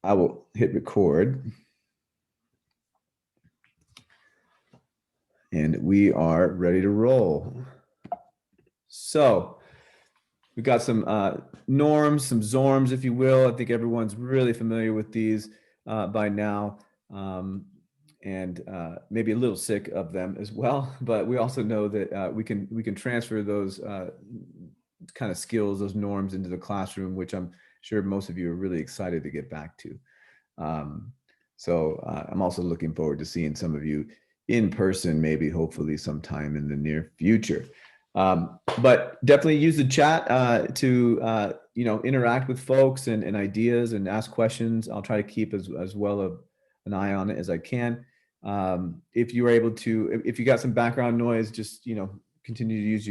I will hit record. And we are ready to roll. So we've got some norms, some zorms, if you will. I think everyone's really familiar with these by now, and maybe a little sick of them as well. But we also know that we can transfer those kind of skills, those norms, into the classroom, which I'm sure most of you are really excited to get back to. So I'm also looking forward to seeing some of you in person, maybe hopefully sometime in the near future. But definitely use the chat to interact with folks and ideas and ask questions. I'll try to keep as well an eye on it as I can. If you are able to, if you got some background noise, just continue to use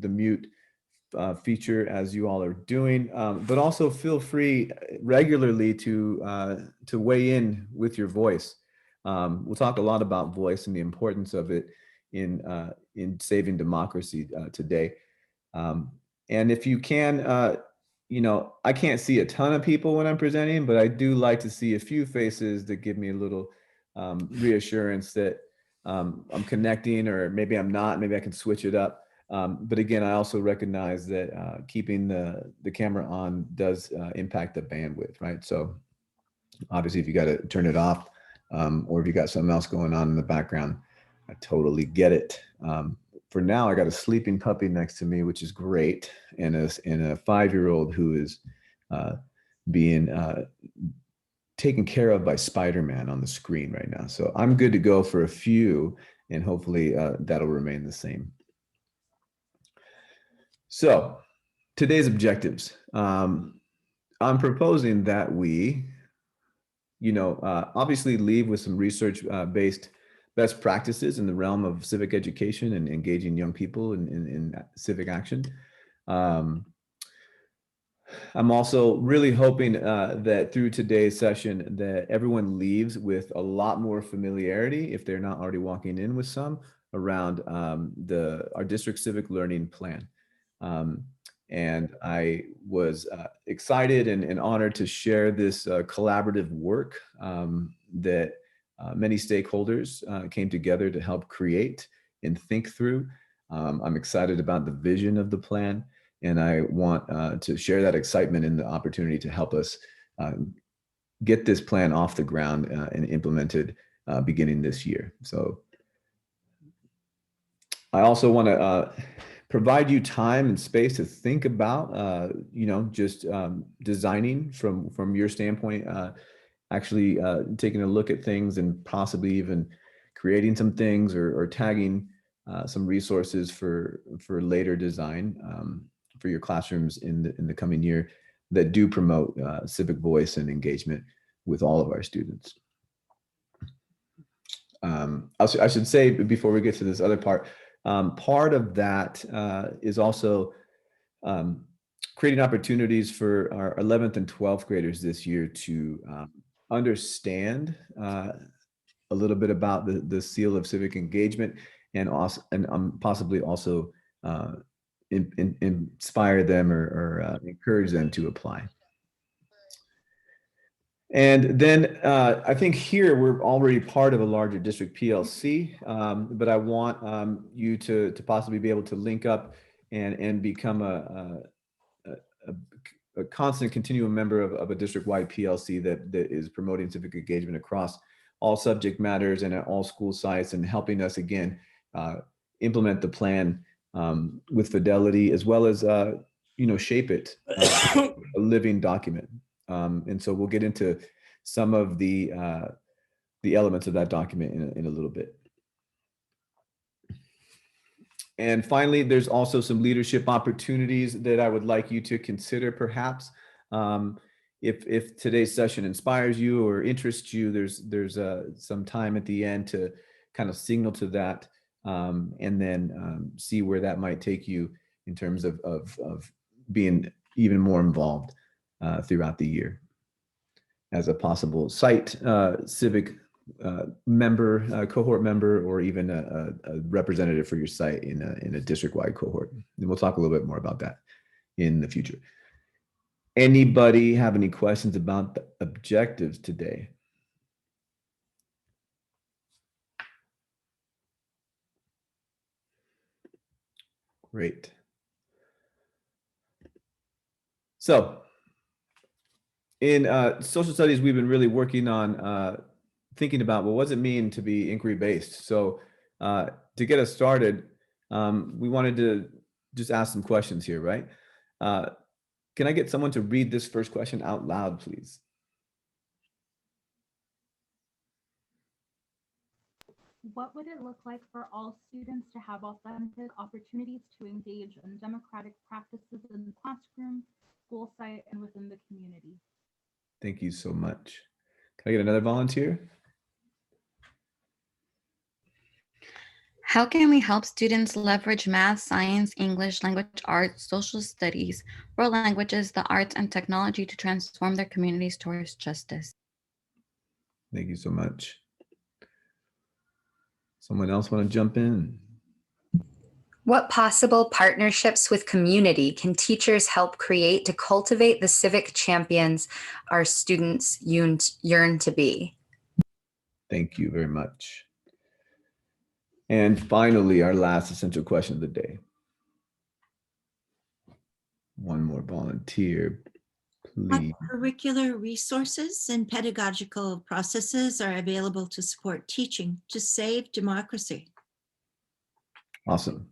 the mute feature as you all are doing, but also feel free regularly to weigh in with your voice. We'll talk a lot about voice and the importance of it in saving democracy today. And if you can, I can't see a ton of people when I'm presenting, but I do like to see a few faces that give me a little reassurance that I'm connecting, or maybe I'm not. Maybe I can switch it up. But again, I also recognize that keeping the camera on does impact the bandwidth, right? So obviously, if you got to turn it off, or if you got something else going on in the background, I totally get it. For now, I got a sleeping puppy next to me, which is great, and a 5-year-old who is being taken care of by Spider-Man on the screen right now. So I'm good to go for a few, and hopefully that'll remain the same. So today's objectives. I'm proposing that we, obviously leave with some research-based best practices in the realm of civic education and engaging young people in civic action. I'm also really hoping that through today's session that everyone leaves with a lot more familiarity, if they're not already walking in with some, around our district civic learning plan. And I was excited and honored to share this collaborative work that many stakeholders came together to help create and think through. I'm excited about the vision of the plan, and I want to share that excitement and the opportunity to help us get this plan off the ground and implemented beginning this year. So I also want to provide you time and space to think about, just designing from your standpoint, actually taking a look at things and possibly even creating some things or tagging some resources for later design for your classrooms in the coming year that do promote civic voice and engagement with all of our students. I should say before we get to this other part, part of that is also creating opportunities for our 11th and 12th graders this year to understand a little bit about the seal of civic engagement, and also possibly also inspire them or encourage them to apply. And then I think here we're already part of a larger district PLC, but I want you to possibly be able to link up and become a constant continuum member of a district-wide PLC that is promoting civic engagement across all subject matters and at all school sites, and helping us again implement the plan with fidelity, as well as shape it a living document. And so we'll get into some of the elements of that document in a little bit. And finally, there's also some leadership opportunities that I would like you to consider, perhaps. If today's session inspires you or interests you, there's some time at the end to kind of signal to that, and then see where that might take you in terms of being even more involved throughout the year as a possible site civic member, cohort member, or even a representative for your site in a district-wide cohort. And we'll talk a little bit more about that in the future. Anybody have any questions about the objectives today? Great. So in social studies, we've been really working on thinking about, well, what does it mean to be inquiry-based? So to get us started, we wanted to just ask some questions here, right? Can I get someone to read this first question out loud, please? What would it look like for all students to have authentic opportunities to engage in democratic practices in the classroom, school site, and within the community? Thank you so much. Can I get another volunteer? How can we help students leverage math, science, English, language arts, social studies, world languages, the arts, and technology to transform their communities towards justice? Thank you so much. Someone else want to jump in? What possible partnerships with community can teachers help create to cultivate the civic champions our students yearn to be? Thank you very much. And finally, our last essential question of the day. One more volunteer, please. What curricular resources and pedagogical processes are available to support teaching to save democracy? Awesome.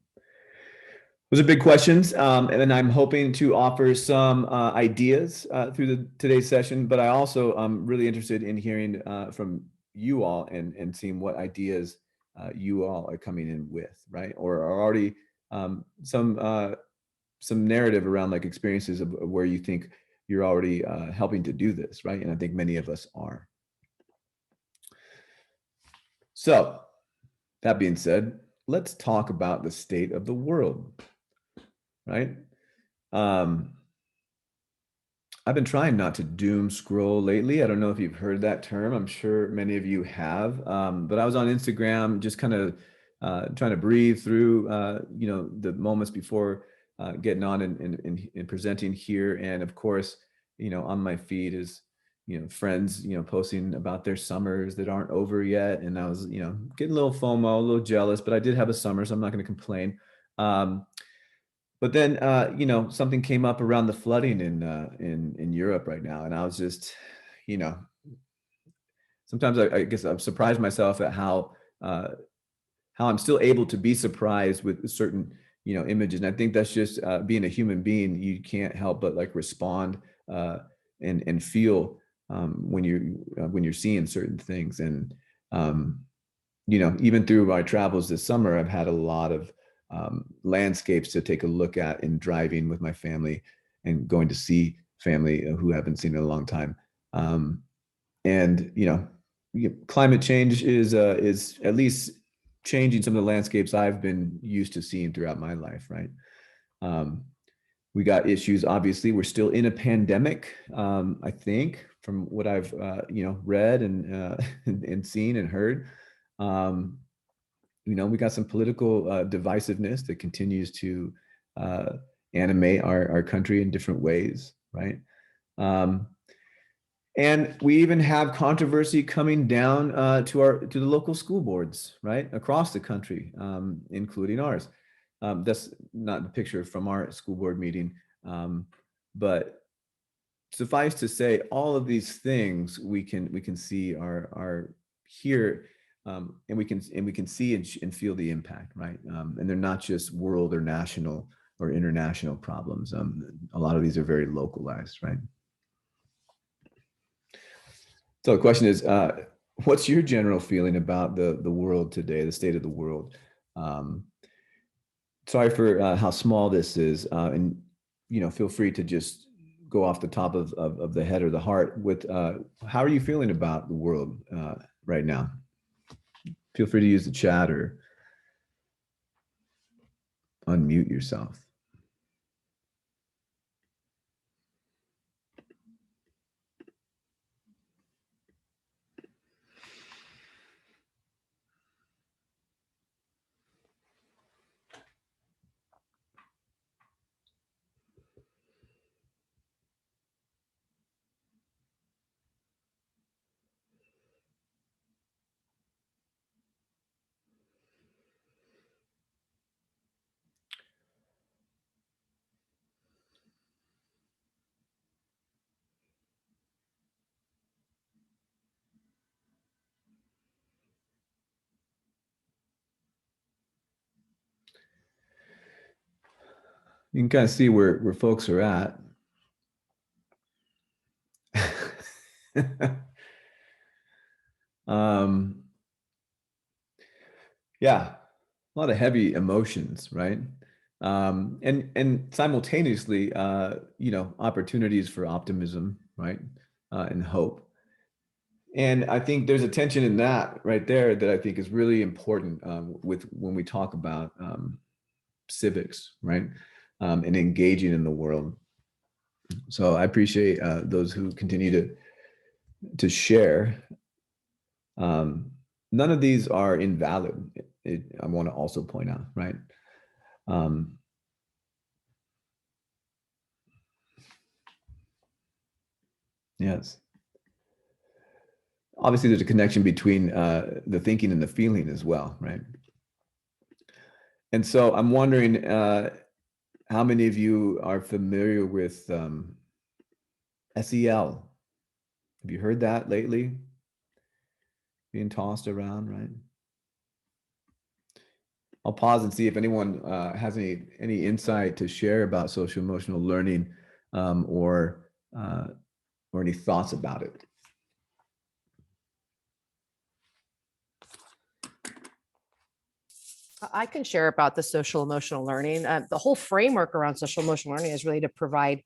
Those are big questions, and then I'm hoping to offer some ideas through today's session, but I also am really interested in hearing from you all and seeing what ideas you all are coming in with, right? Or are already some narrative around like experiences of where you think you're already helping to do this, right? And I think many of us are. So that being said, let's talk about the state of the world. Right? I've been trying not to doom scroll lately. I don't know if you've heard that term. I'm sure many of you have. But I was on Instagram just kind of trying to breathe through, the moments before getting on and presenting here. And of course, on my feed is, friends, posting about their summers that aren't over yet. And I was, getting a little FOMO, a little jealous, but I did have a summer, so I'm not going to complain. But then, something came up around the flooding in Europe right now, and I was just, sometimes I guess I've surprised myself at how I'm still able to be surprised with certain, images. And I think that's just being a human being. You can't help but like respond and feel when you're seeing certain things. And even through my travels this summer, I've had a lot of landscapes to take a look at in driving with my family and going to see family who haven't seen in a long time. And climate change is at least changing some of the landscapes I've been used to seeing throughout my life, right? We got issues, obviously. We're still in a pandemic, I think, from what I've read and seen and heard. We got some political divisiveness that continues to animate our country in different ways, right? And we even have controversy coming down to the local school boards, right, across the country, including ours. That's not the picture from our school board meeting, but suffice to say, all of these things we can see are here. And we can see and feel the impact, right? And they're not just world or national or international problems. A lot of these are very localized, right? So the question is, what's your general feeling about the world today, the state of the world? Sorry for how small this is, and feel free to just go off the top of the head or the heart with how are you feeling about the world right now? Feel free to use the chat or unmute yourself. You can kind of see where folks are at. um, yeah, a lot of heavy emotions, right? And simultaneously, opportunities for optimism, right? And hope. And I think there's a tension in that right there that I think is really important with when we talk about civics, right? And engaging in the world. So I appreciate those who continue to share. None of these are invalid. I want to also point out, right? Yes. Obviously, there's a connection between the thinking and the feeling as well, right? And so I'm wondering how many of you are familiar with SEL? Have you heard that lately? Being tossed around, right? I'll pause and see if anyone has any insight to share about social emotional learning or any thoughts about it. I can share about the social emotional learning. The whole framework around social emotional learning is really to provide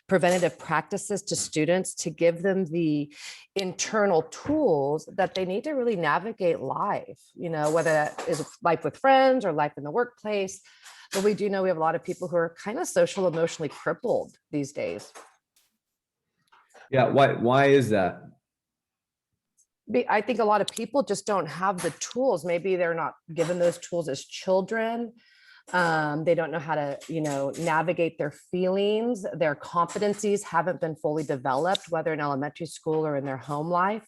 preventative practices to students to give them the internal tools that they need to really navigate life, whether that is life with friends or life in the workplace. But we do know we have a lot of people who are kind of social emotionally crippled these days. Yeah, why is that? I think a lot of people just don't have the tools. Maybe they're not given those tools as children. They don't know how to, navigate their feelings. Their competencies haven't been fully developed, whether in elementary school or in their home life.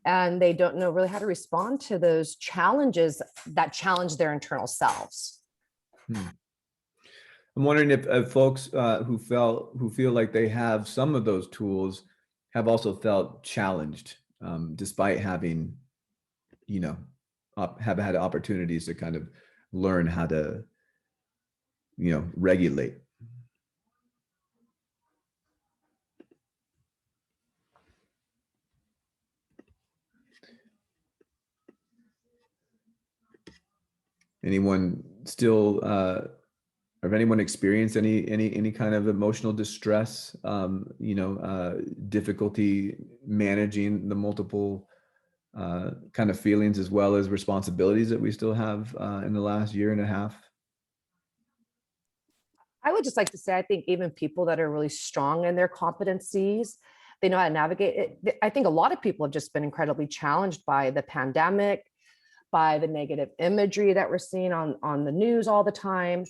And they don't know really how to respond to those challenges that challenge their internal selves. I'm wondering if folks who feel like they have some of those tools have also felt challenged despite having, have had opportunities to kind of learn how to, regulate. Anyone still, have anyone experienced any kind of emotional distress, difficulty managing the multiple kind of feelings as well as responsibilities that we still have in the last year and a half? I would just like to say, I think even people that are really strong in their competencies, they know how to navigate it. I think a lot of people have just been incredibly challenged by the pandemic, by the negative imagery that we're seeing on the news all the time.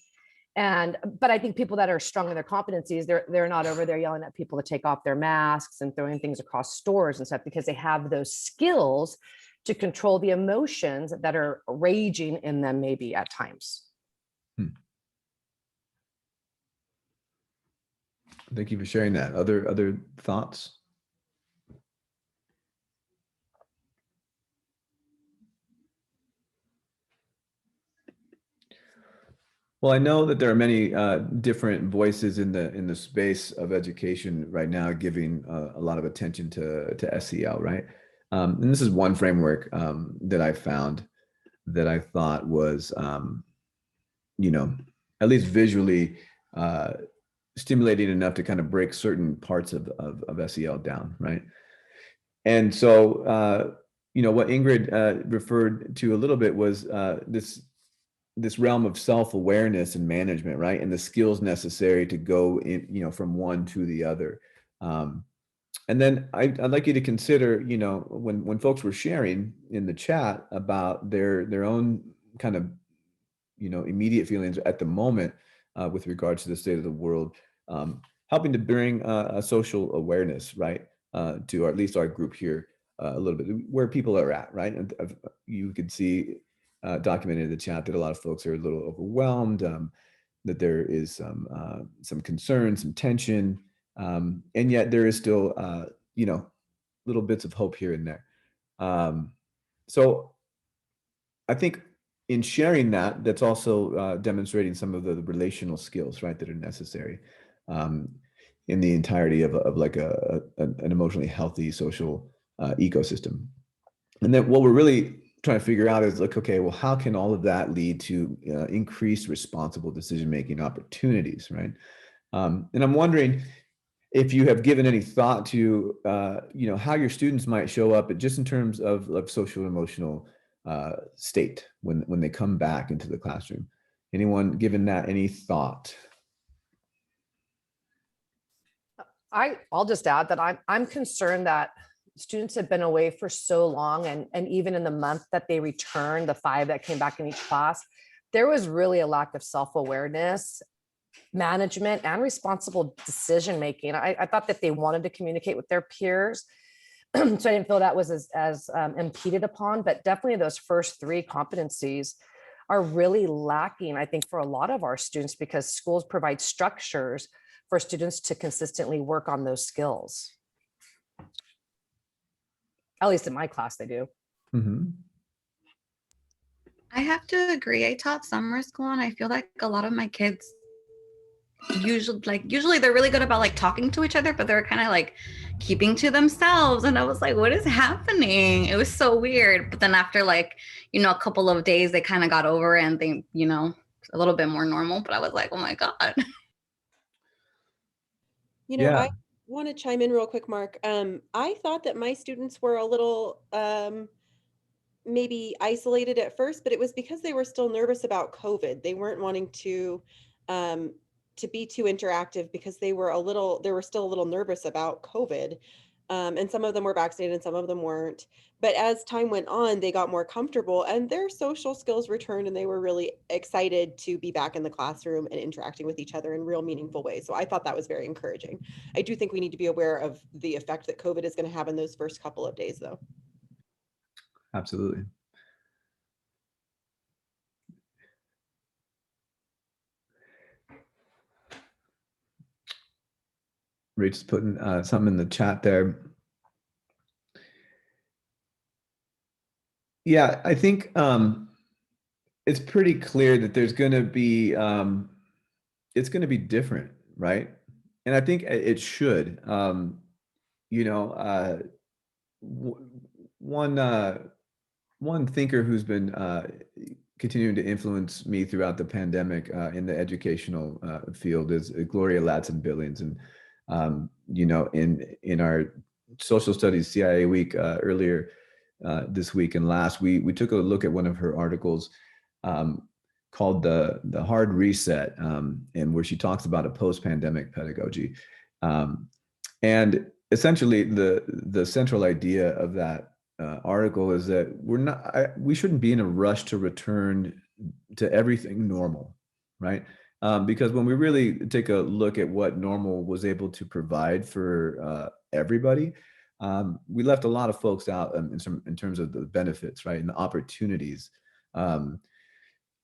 But I think people that are strong in their competencies, they're not over there yelling at people to take off their masks and throwing things across stores and stuff, because they have those skills to control the emotions that are raging in them maybe at times. Thank you for sharing that. Other thoughts? Well, I know that there are many different voices in the space of education right now, giving a lot of attention to SEL, right? And this is one framework that I found that I thought was, at least visually stimulating enough to kind of break certain parts of SEL down, right? And so, what Ingrid referred to a little bit was this realm of self-awareness and management, right? And the skills necessary to go in, from one to the other. And then I'd like you to consider, when folks were sharing in the chat about their own kind of, immediate feelings at the moment with regards to the state of the world, helping to bring a social awareness, right, to or at least our group here a little bit, where people are at, right? And you could see documented in the chat that a lot of folks are a little overwhelmed, that there is some concern, some tension, and yet there is still, little bits of hope here and there. So I think in sharing that, that's also demonstrating some of the relational skills, right, that are necessary in the entirety of like an emotionally healthy social ecosystem. And then what we're really trying to figure out is like, okay, well, how can all of that lead to increased responsible decision-making opportunities, right? And I'm wondering if you have given any thought to, how your students might show up just in terms of social emotional state when they come back into the classroom. Anyone given that any thought? I'll just add that I'm concerned that students have been away for so long, and even in the month that they returned, the 5 that came back in each class, there was really a lack of self-awareness, management, and responsible decision making. I thought that they wanted to communicate with their peers, so I didn't feel that was as impeded upon. But definitely those first 3 competencies are really lacking, I think, for a lot of our students, because schools provide structures for students to consistently work on those skills. At least in my class, they do. Mm-hmm. I have to agree. I taught summer school, and I feel like a lot of my kids usually they're really good about like talking to each other, but they're kind of like keeping to themselves. And I was like, what is happening? It was so weird. But then after like, a couple of days, they kind of got over it and they, a little bit more normal. But I was like, oh my God. Yeah. I want to chime in real quick, Mark. I thought that my students were a little maybe isolated at first, but it was because they were still nervous about COVID. They weren't wanting to be too interactive because they were still a little nervous about COVID. And some of them were vaccinated and some of them weren't. But as time went on, they got more comfortable and their social skills returned, and they were really excited to be back in the classroom and interacting with each other in real meaningful ways. So I thought that was very encouraging. I do think we need to be aware of the effect that COVID is going to have in those first couple of days, though. Absolutely. Rachel's putting something in the chat there. Yeah, I think it's pretty clear that there's going to be it's going to be different, right? And I think it should. One thinker who's been continuing to influence me throughout the pandemic in the educational field is Gloria Ladson-Billings. And in our social studies CIA week earlier this week and last, we took a look at one of her articles called the Hard Reset, and where she talks about a post-pandemic pedagogy. And essentially the central idea of that article is that we shouldn't be in a rush to return to everything normal, right? Because when we really take a look at what normal was able to provide for everybody, we left a lot of folks out in terms of the benefits, right, and the opportunities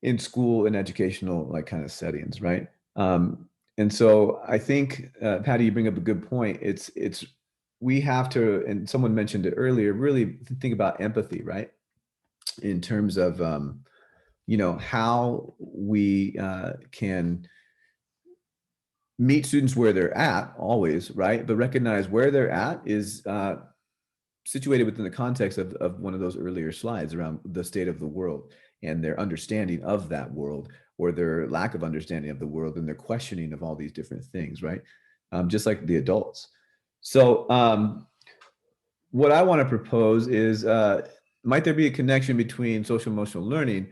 in school and educational kind of settings, right? And so I think, Patty, you bring up a good point. We have to, and someone mentioned it earlier, really think about empathy, right? In terms of, how we can meet students where they're at always, right? But recognize where they're at is situated within the context of one of those earlier slides around the state of the world and their understanding of that world, or their lack of understanding of the world, and their questioning of all these different things, right? Just like the adults. So what I want to propose is, might there be a connection between social emotional learning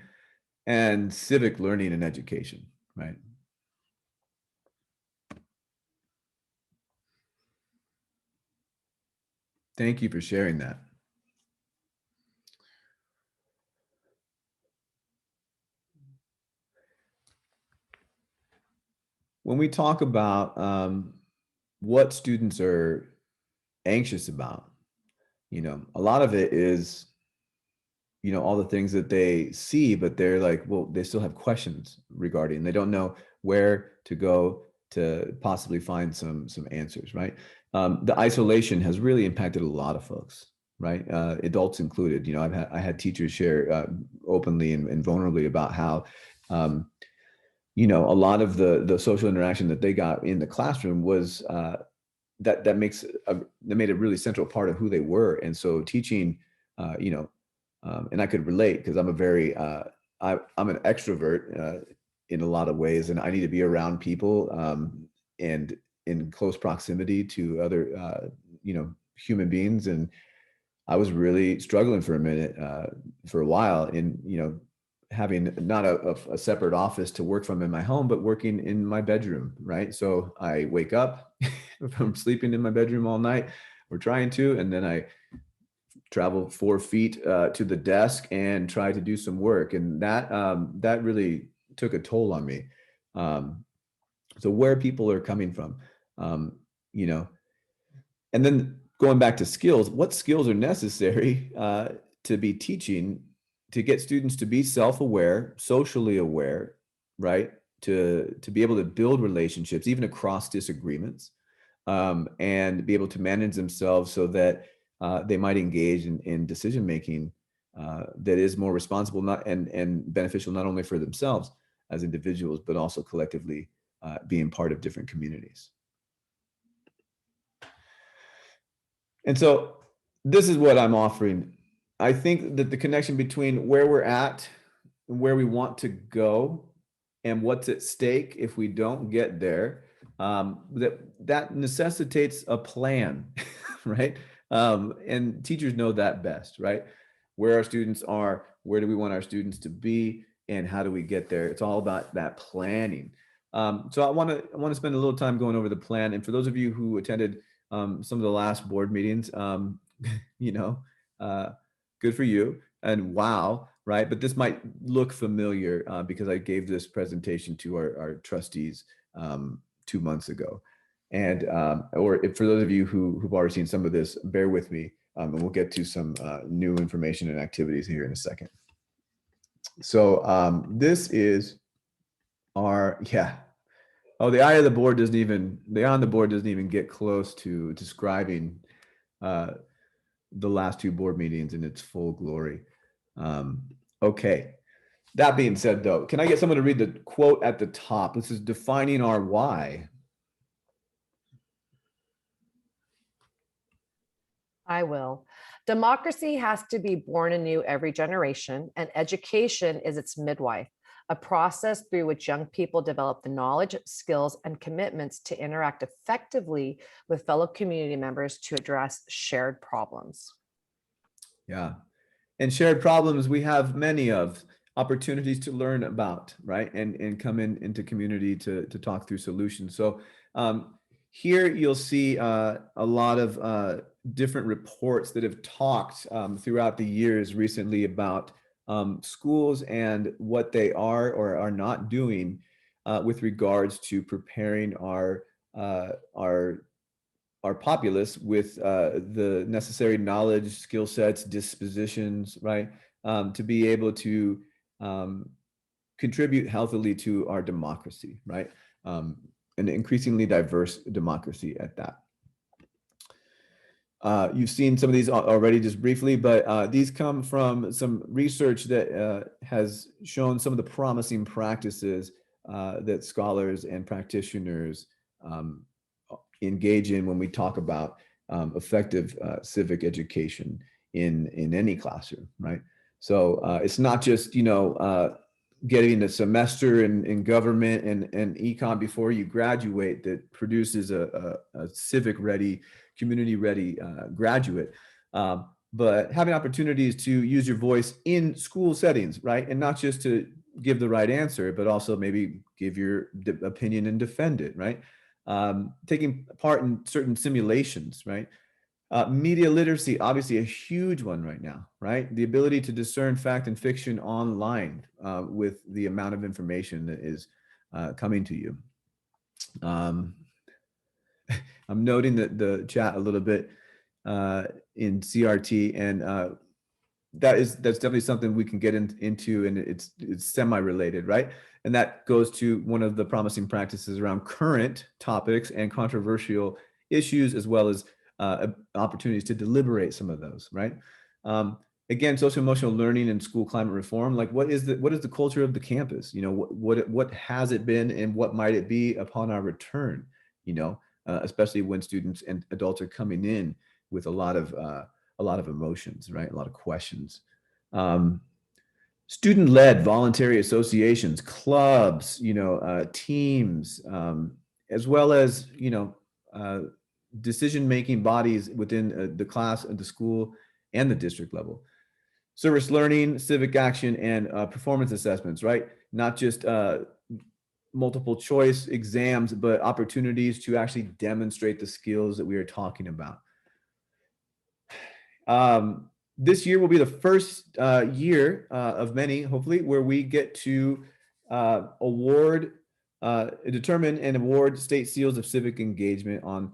and civic learning and education, right? Thank you for sharing that. When we talk about what students are anxious about, a lot of it is, all the things that they see, but they're like, well, they still have questions regarding, they don't know where to go to possibly find some answers, right? The isolation has really impacted a lot of folks, right? Adults included. You know, I had teachers share openly and vulnerably about how, you know, a lot of the social interaction that they got in the classroom was that made a really central part of who they were. And so teaching, you know, and I could relate because I'm a very I'm an extrovert in a lot of ways, and I need to be around people and in close proximity to other you know, human beings. And I was really struggling for a minute, for a while, in, you know, having not a separate office to work from in my home, but working in my bedroom, right? So I wake up from sleeping in my bedroom all night, or trying to, and then I travel 4 feet to the desk and try to do some work, and that really took a toll on me. So where people are coming from, you know, and then going back to skills, what skills are necessary to be teaching to get students to be self-aware, socially aware, right? To be able to build relationships even across disagreements, and be able to manage themselves so that they might engage in decision making that is more responsible, not and beneficial not only for themselves as individuals, but also collectively being part of different communities. And so this is what I'm offering. I think that the connection between where we're at and where we want to go and what's at stake if we don't get there, that necessitates a plan, right? And teachers know that best, right? Where our students are, where do we want our students to be, and how do we get there? It's all about that planning. So I want to spend a little time going over the plan. And for those of you who attended some of the last board meetings, you know, good for you. And wow, right? But this might look familiar because I gave this presentation to our trustees 2 months ago. And or if, for those of you who've already seen some of this, bear with me, and we'll get to some new information and activities here in a second. So this is our, yeah. Oh, the eye of the board doesn't even, the eye on the board doesn't even get close to describing the last 2 board meetings in its full glory. Okay. That being said, though, can I get someone to read the quote at the top? This is defining our why. I will. Democracy has to be born anew every generation, and education is its midwife, a process through which young people develop the knowledge, skills, and commitments to interact effectively with fellow community members to address shared problems. Yeah. And shared problems, we have many of, opportunities to learn about, right? And come into community to talk through solutions. So here you'll see a lot of different reports that have talked throughout the years recently about schools and what they are or are not doing with regards to preparing our populace with the necessary knowledge, skill sets, dispositions, right, to be able to contribute healthily to our democracy, right, an increasingly diverse democracy at that. You've seen some of these already just briefly, but these come from some research that has shown some of the promising practices that scholars and practitioners engage in when we talk about effective civic education in any classroom, right? So it's not just, you know, getting a semester in government and econ before you graduate that produces a civic ready, community ready graduate, but having opportunities to use your voice in school settings, right? And not just to give the right answer, but also maybe give your opinion and defend it, right? Taking part in certain simulations, right? Media literacy, obviously a huge one right now, right? The ability to discern fact and fiction online with the amount of information that is coming to you. I'm noting that the chat a little bit in CRT, and that's definitely something we can get into, and it's semi-related, right? And that goes to one of the promising practices around current topics and controversial issues, as well as opportunities to deliberate some of those, right? Again, social emotional learning and school climate reform, like what is the culture of the campus? You know, what has it been and what might it be upon our return? You know, especially when students and adults are coming in with a lot of emotions, right? A lot of questions. Student-led voluntary associations, clubs, you know, teams, as well as, you know, decision-making bodies within the class, the school, and the district level. Service learning, civic action, and performance assessments, right? Not just multiple choice exams, but opportunities to actually demonstrate the skills that we are talking about. This year will be the first year of many, hopefully, where we get to determine and award state seals of civic engagement on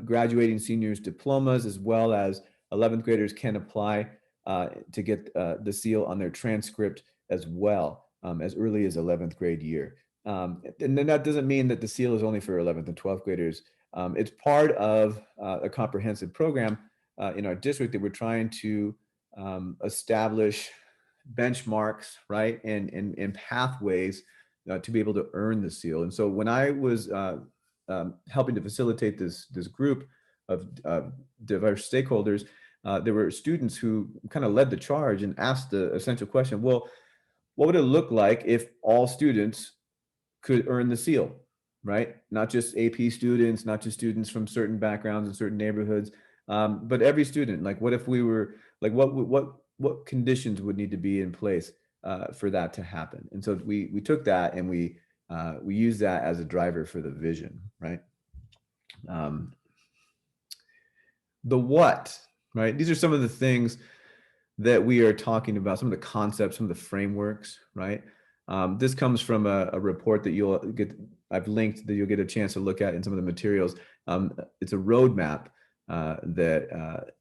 graduating seniors' diplomas, as well as 11th graders can apply to get the seal on their transcript as well, as early as 11th grade year. And then that doesn't mean that the seal is only for 11th and 12th graders. It's part of a comprehensive program in our district that we're trying to establish benchmarks, right, and pathways to be able to earn the seal. And so when I was helping to facilitate this group of diverse stakeholders, there were students who kind of led the charge and asked the essential question, well, what would it look like if all students could earn the seal, right? Not just AP students, not just students from certain backgrounds and certain neighborhoods, but every student. Like, what if we were like, what conditions would need to be in place for that to happen? And so we took that and we used that as a driver for the vision, right? The what, right? These are some of the things that we are talking about, some of the concepts, some of the frameworks, right? This comes from a report that you'll get, I've linked, that you'll get a chance to look at in some of the materials. It's a roadmap that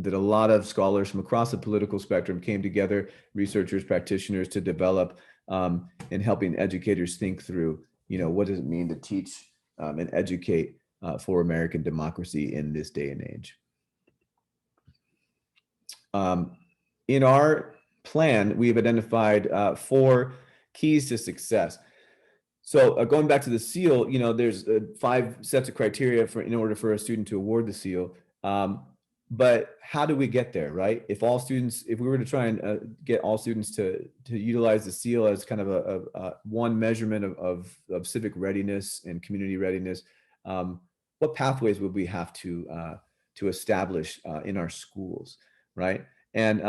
a lot of scholars from across the political spectrum came together, researchers, practitioners, to develop, in helping educators think through, you know, what does it mean to teach and educate for American democracy in this day and age. In our plan, we've identified 4 keys to success. So going back to the seal, you know, there's 5 sets of criteria in order for a student to award the seal. But how do we get there, right? If we were to try and get all students to utilize the seal as kind of a one measurement of civic readiness and community readiness, what pathways would we have to establish in our schools, right? And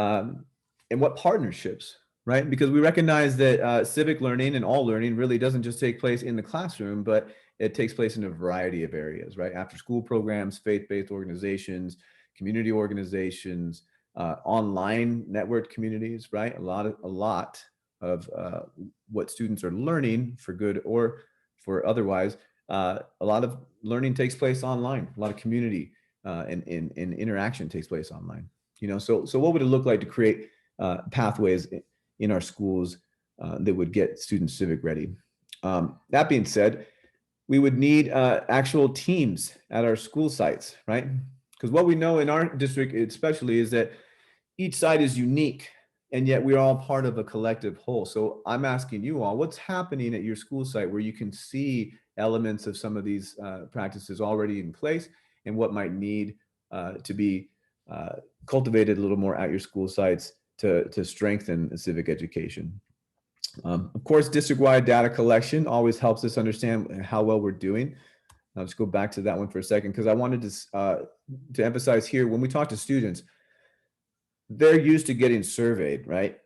what partnerships, right? Because we recognize that civic learning and all learning really doesn't just take place in the classroom, but it takes place in a variety of areas, right? After school programs, faith-based organizations, community organizations, online network communities, right? A lot of what students are learning, for good or for otherwise, a lot of learning takes place online. A lot of community and interaction takes place online. You know, so what would it look like to create pathways in our schools that would get students civic ready? That being said, we would need actual teams at our school sites, right? Because what we know in our district especially is that each site is unique, and yet we're all part of a collective whole. So I'm asking you all, what's happening at your school site where you can see elements of some of these practices already in place, and what might need to be cultivated a little more at your school sites to strengthen civic education. Of course, district-wide data collection always helps us understand how well we're doing. I'll just go back to that one for a second, because I wanted to emphasize here, when we talk to students, they're used to getting surveyed, right?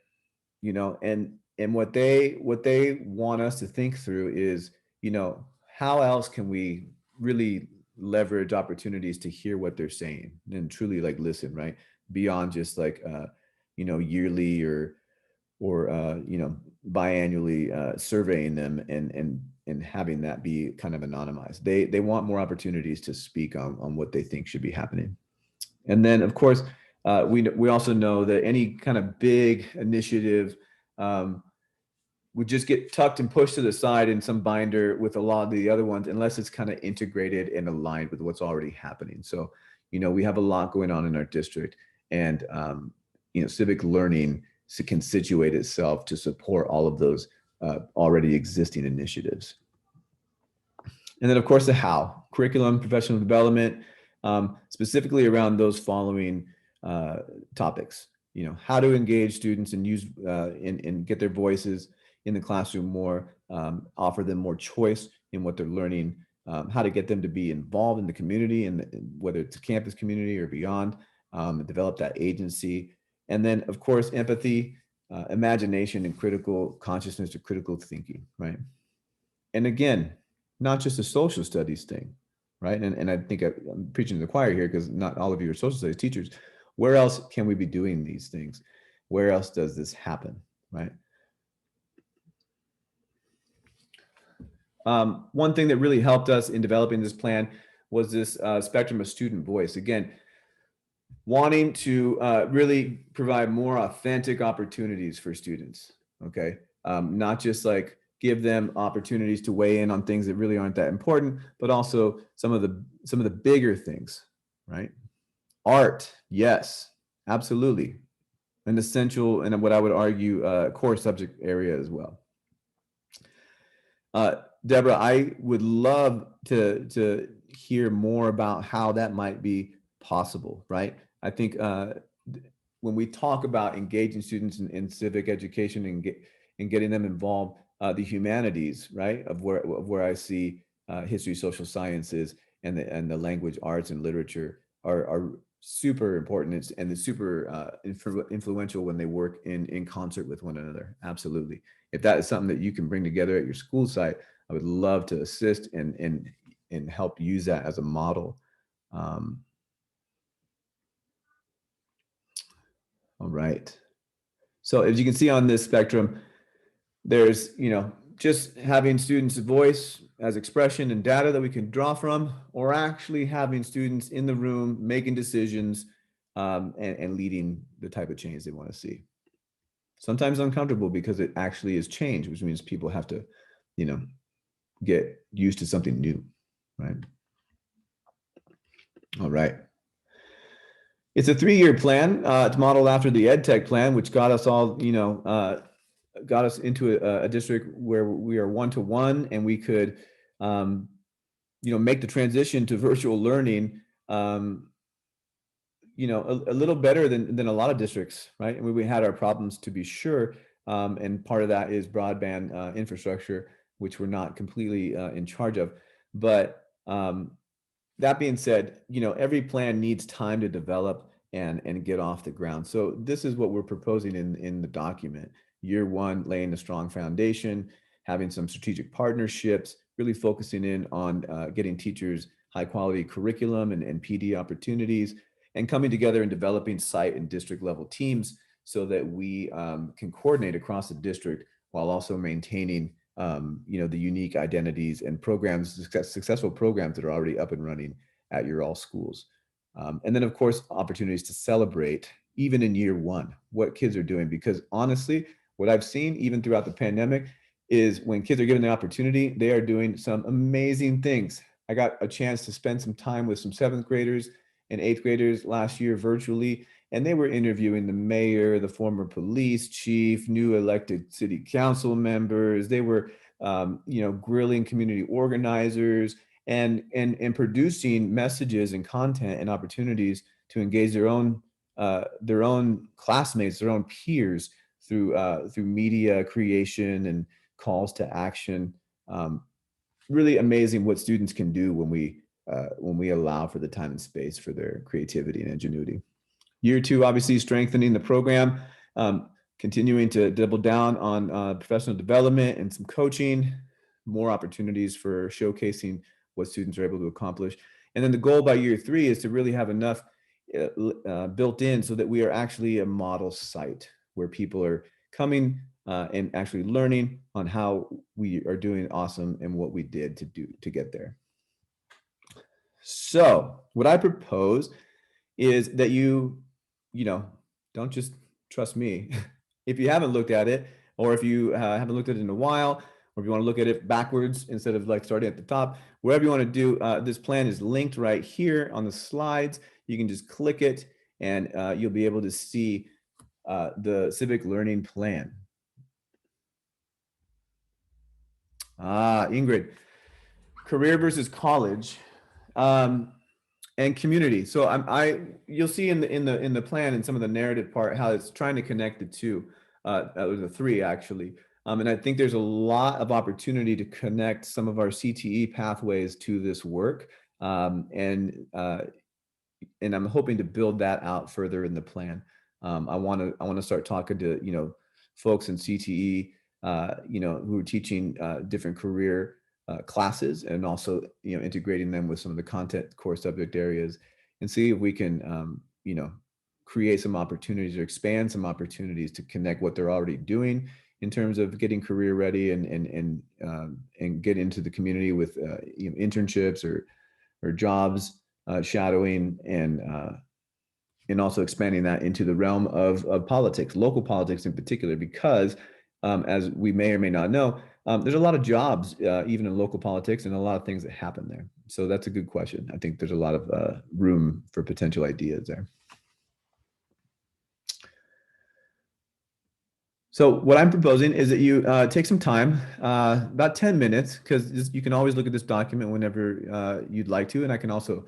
You know, and what they want us to think through is, you know, how else can we really leverage opportunities to hear what they're saying and truly like listen, right? Beyond just like you know, yearly or you know, biannually surveying them and having that be kind of anonymized. They want more opportunities to speak on what they think should be happening. And then of course, we also know that any kind of big initiative would just get tucked and pushed to the side in some binder with a lot of the other ones, unless it's kind of integrated and aligned with what's already happening. So, We have a lot going on in our district, and civic learning can situate itself to support all of those already existing initiatives. And then, of course, the how: curriculum, professional development, specifically around those following topics. How to engage students and use and get their voices in the classroom more, offer them more choice in what they're learning, how to get them to be involved in the community, and whether it's a campus community or beyond, develop that agency. And then, of course, empathy, imagination, and critical consciousness or critical thinking, right? And again, not just a social studies thing, right? And I think I'm preaching to the choir here, because not all of you are social studies teachers. Where else can we be doing these things? Where else does this happen, right? One thing that really helped us in developing this plan was this spectrum of student voice. Again, wanting to really provide more authentic opportunities for students, okay? Not just like give them opportunities to weigh in on things that really aren't that important, but also some of the bigger things, right? Art, yes, absolutely. An essential, and what I would argue, core subject area as well. Deborah, I would love to hear more about how that might be possible, right? I think when we talk about engaging students in civic education and getting them involved, the humanities, right, of where I see history, social sciences, and the language arts and literature are super important, and it's super influential when they work in concert with one another. Absolutely. If that is something that you can bring together at your school site, I would love to assist and help use that as a model. All right. So as you can see on this spectrum, there's, just having students' voice as expression and data that we can draw from, or actually having students in the room making decisions and leading the type of change they want to see. Sometimes uncomfortable, because it actually is change, which means people have to, get used to something new, right? All right. It's a 3-year plan. It's modeled after the EdTech plan, which got us all, got us into a district where we are one-to-one, and we could, make the transition to virtual learning, a little better than a lot of districts, right? And we had our problems, to be sure, and part of that is broadband infrastructure, which we're not completely in charge of. But that being said, every plan needs time to develop and get off the ground. So this is what we're proposing in the document. Year 1, laying a strong foundation, having some strategic partnerships, really focusing in on getting teachers high quality curriculum and PD opportunities, and coming together and developing site and district level teams so that we can coordinate across the district while also maintaining the unique identities and programs, successful programs that are already up and running at your all schools. And then, of course, opportunities to celebrate, even in year 1, what kids are doing. Because honestly, what I've seen, even throughout the pandemic, is when kids are given the opportunity, they are doing some amazing things. I got a chance to spend some time with some 7th graders and 8th graders last year virtually, and they were interviewing the mayor, the former police chief, new elected city council members. They were, grilling community organizers and producing messages and content and opportunities to engage their own classmates, their own peers through media creation and calls to action. Really amazing what students can do when we allow for the time and space for their creativity and ingenuity. Year 2, obviously strengthening the program, continuing to double down on professional development and some coaching, more opportunities for showcasing what students are able to accomplish. And then the goal by year 3 is to really have enough built in so that we are actually a model site where people are coming and actually learning on how we are doing awesome and what we did to get there. So what I propose is that you don't just trust me. If you haven't looked at it, or if you haven't looked at it in a while, or if you want to look at it backwards instead of like starting at the top, wherever you want to do, this plan is linked right here on the slides. You can just click it and you'll be able to see the Civic Learning Plan. Ingrid, career versus college. And community. So you'll see in the plan and some of the narrative part how it's trying to connect the two, or the three actually. And I think there's a lot of opportunity to connect some of our CTE pathways to this work, and I'm hoping to build that out further in the plan. I want to start talking to folks in CTE, who are teaching different career classes, and also integrating them with some of the content core subject areas, and see if we can create some opportunities or expand some opportunities to connect what they're already doing in terms of getting career ready and get into the community with internships or jobs, shadowing, and also expanding that into the realm of politics, local politics in particular, because as we may or may not know, there's a lot of jobs even in local politics, and a lot of things that happen there. So that's a good question. I think there's a lot of room for potential ideas there. So what I'm proposing is that you take some time, about 10 minutes, because you can always look at this document whenever you'd like to, and I can also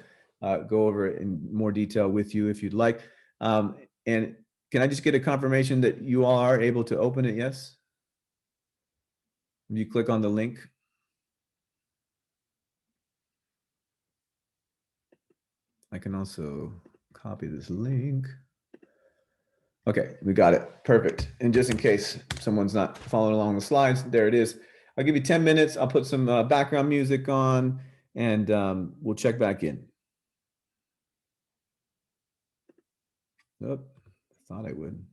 go over it in more detail with you if you'd like. And can I just get a confirmation that you all are able to open it? Yes? You click on the link. I can also copy this link. Okay, we got it. Perfect. And just in case someone's not following along the slides, there it is. I'll give you 10 minutes. I'll put some background music on, and we'll check back in. Oh, I thought I would.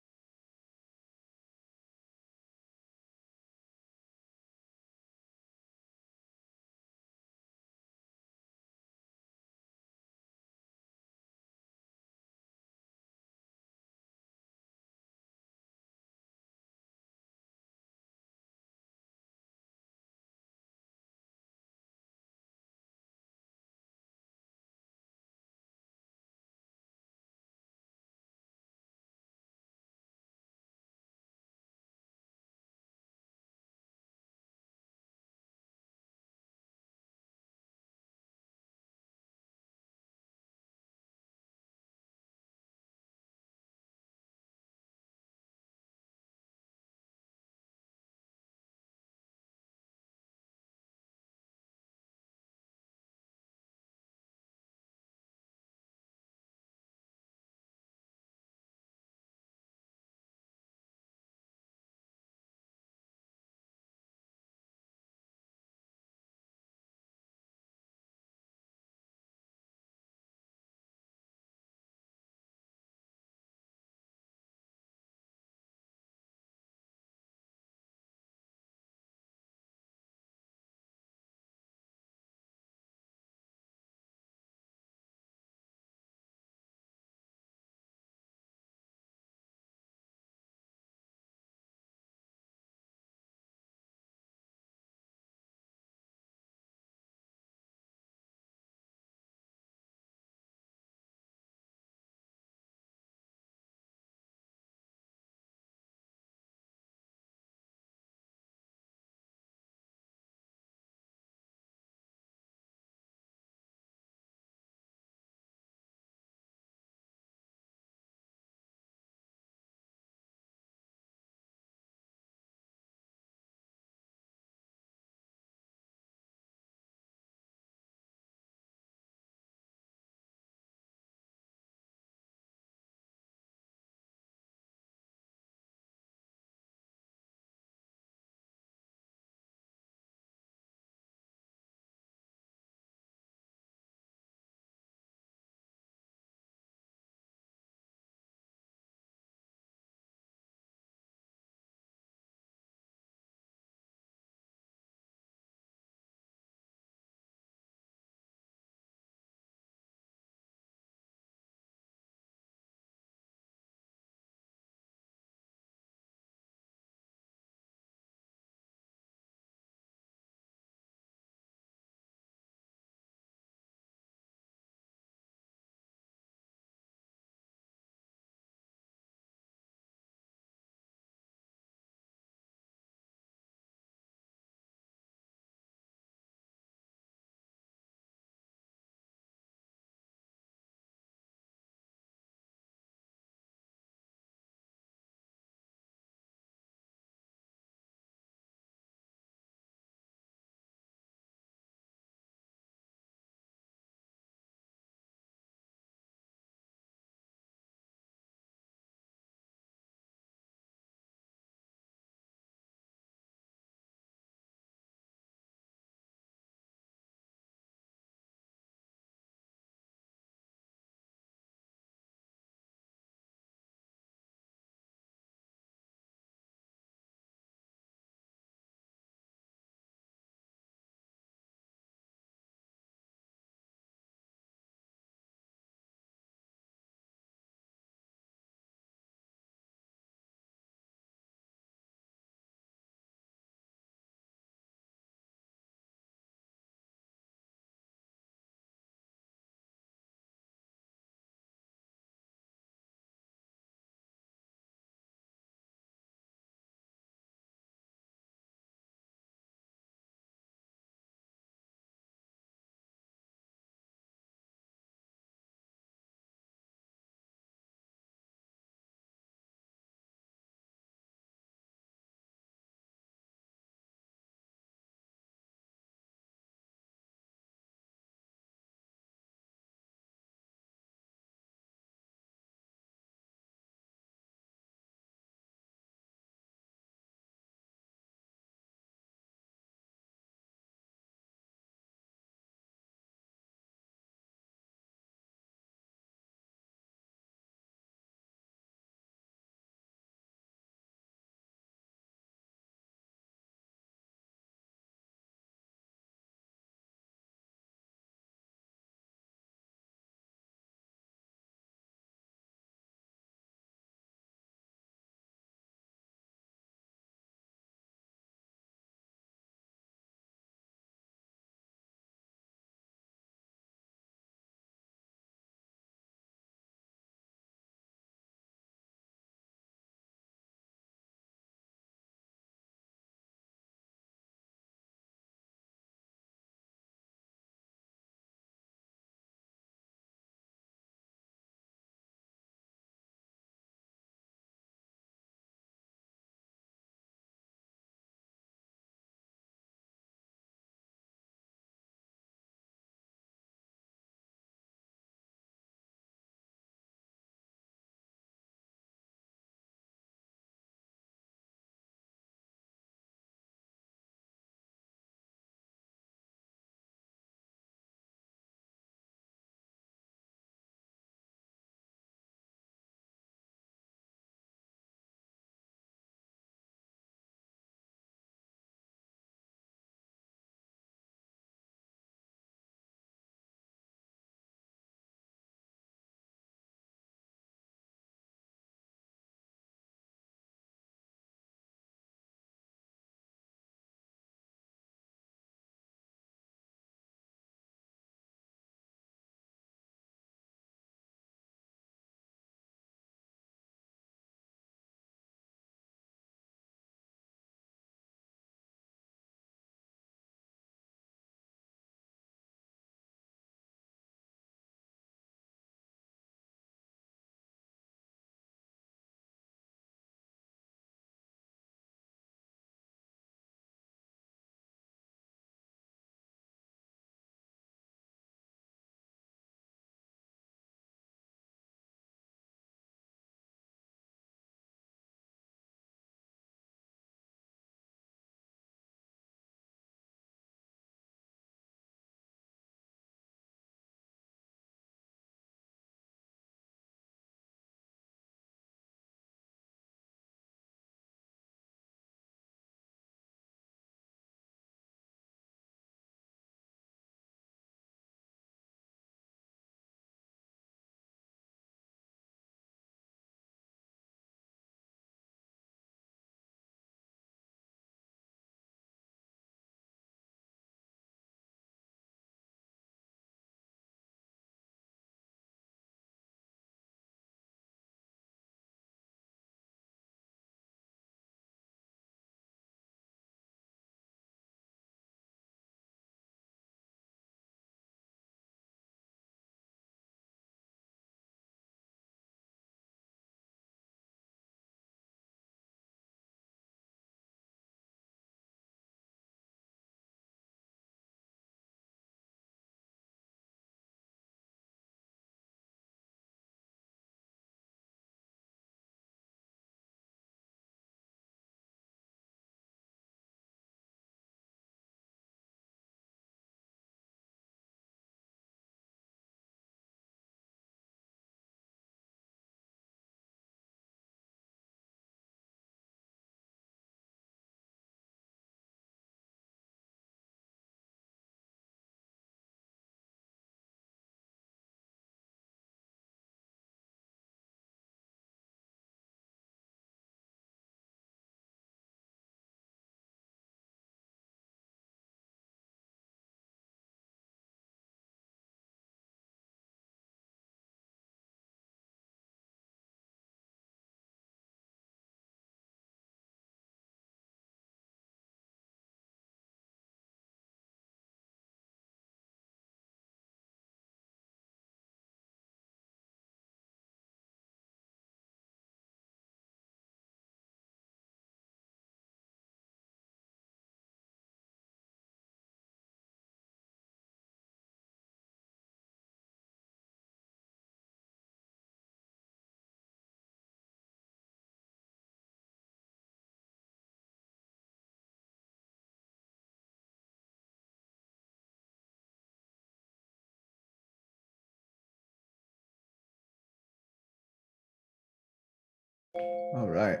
All right.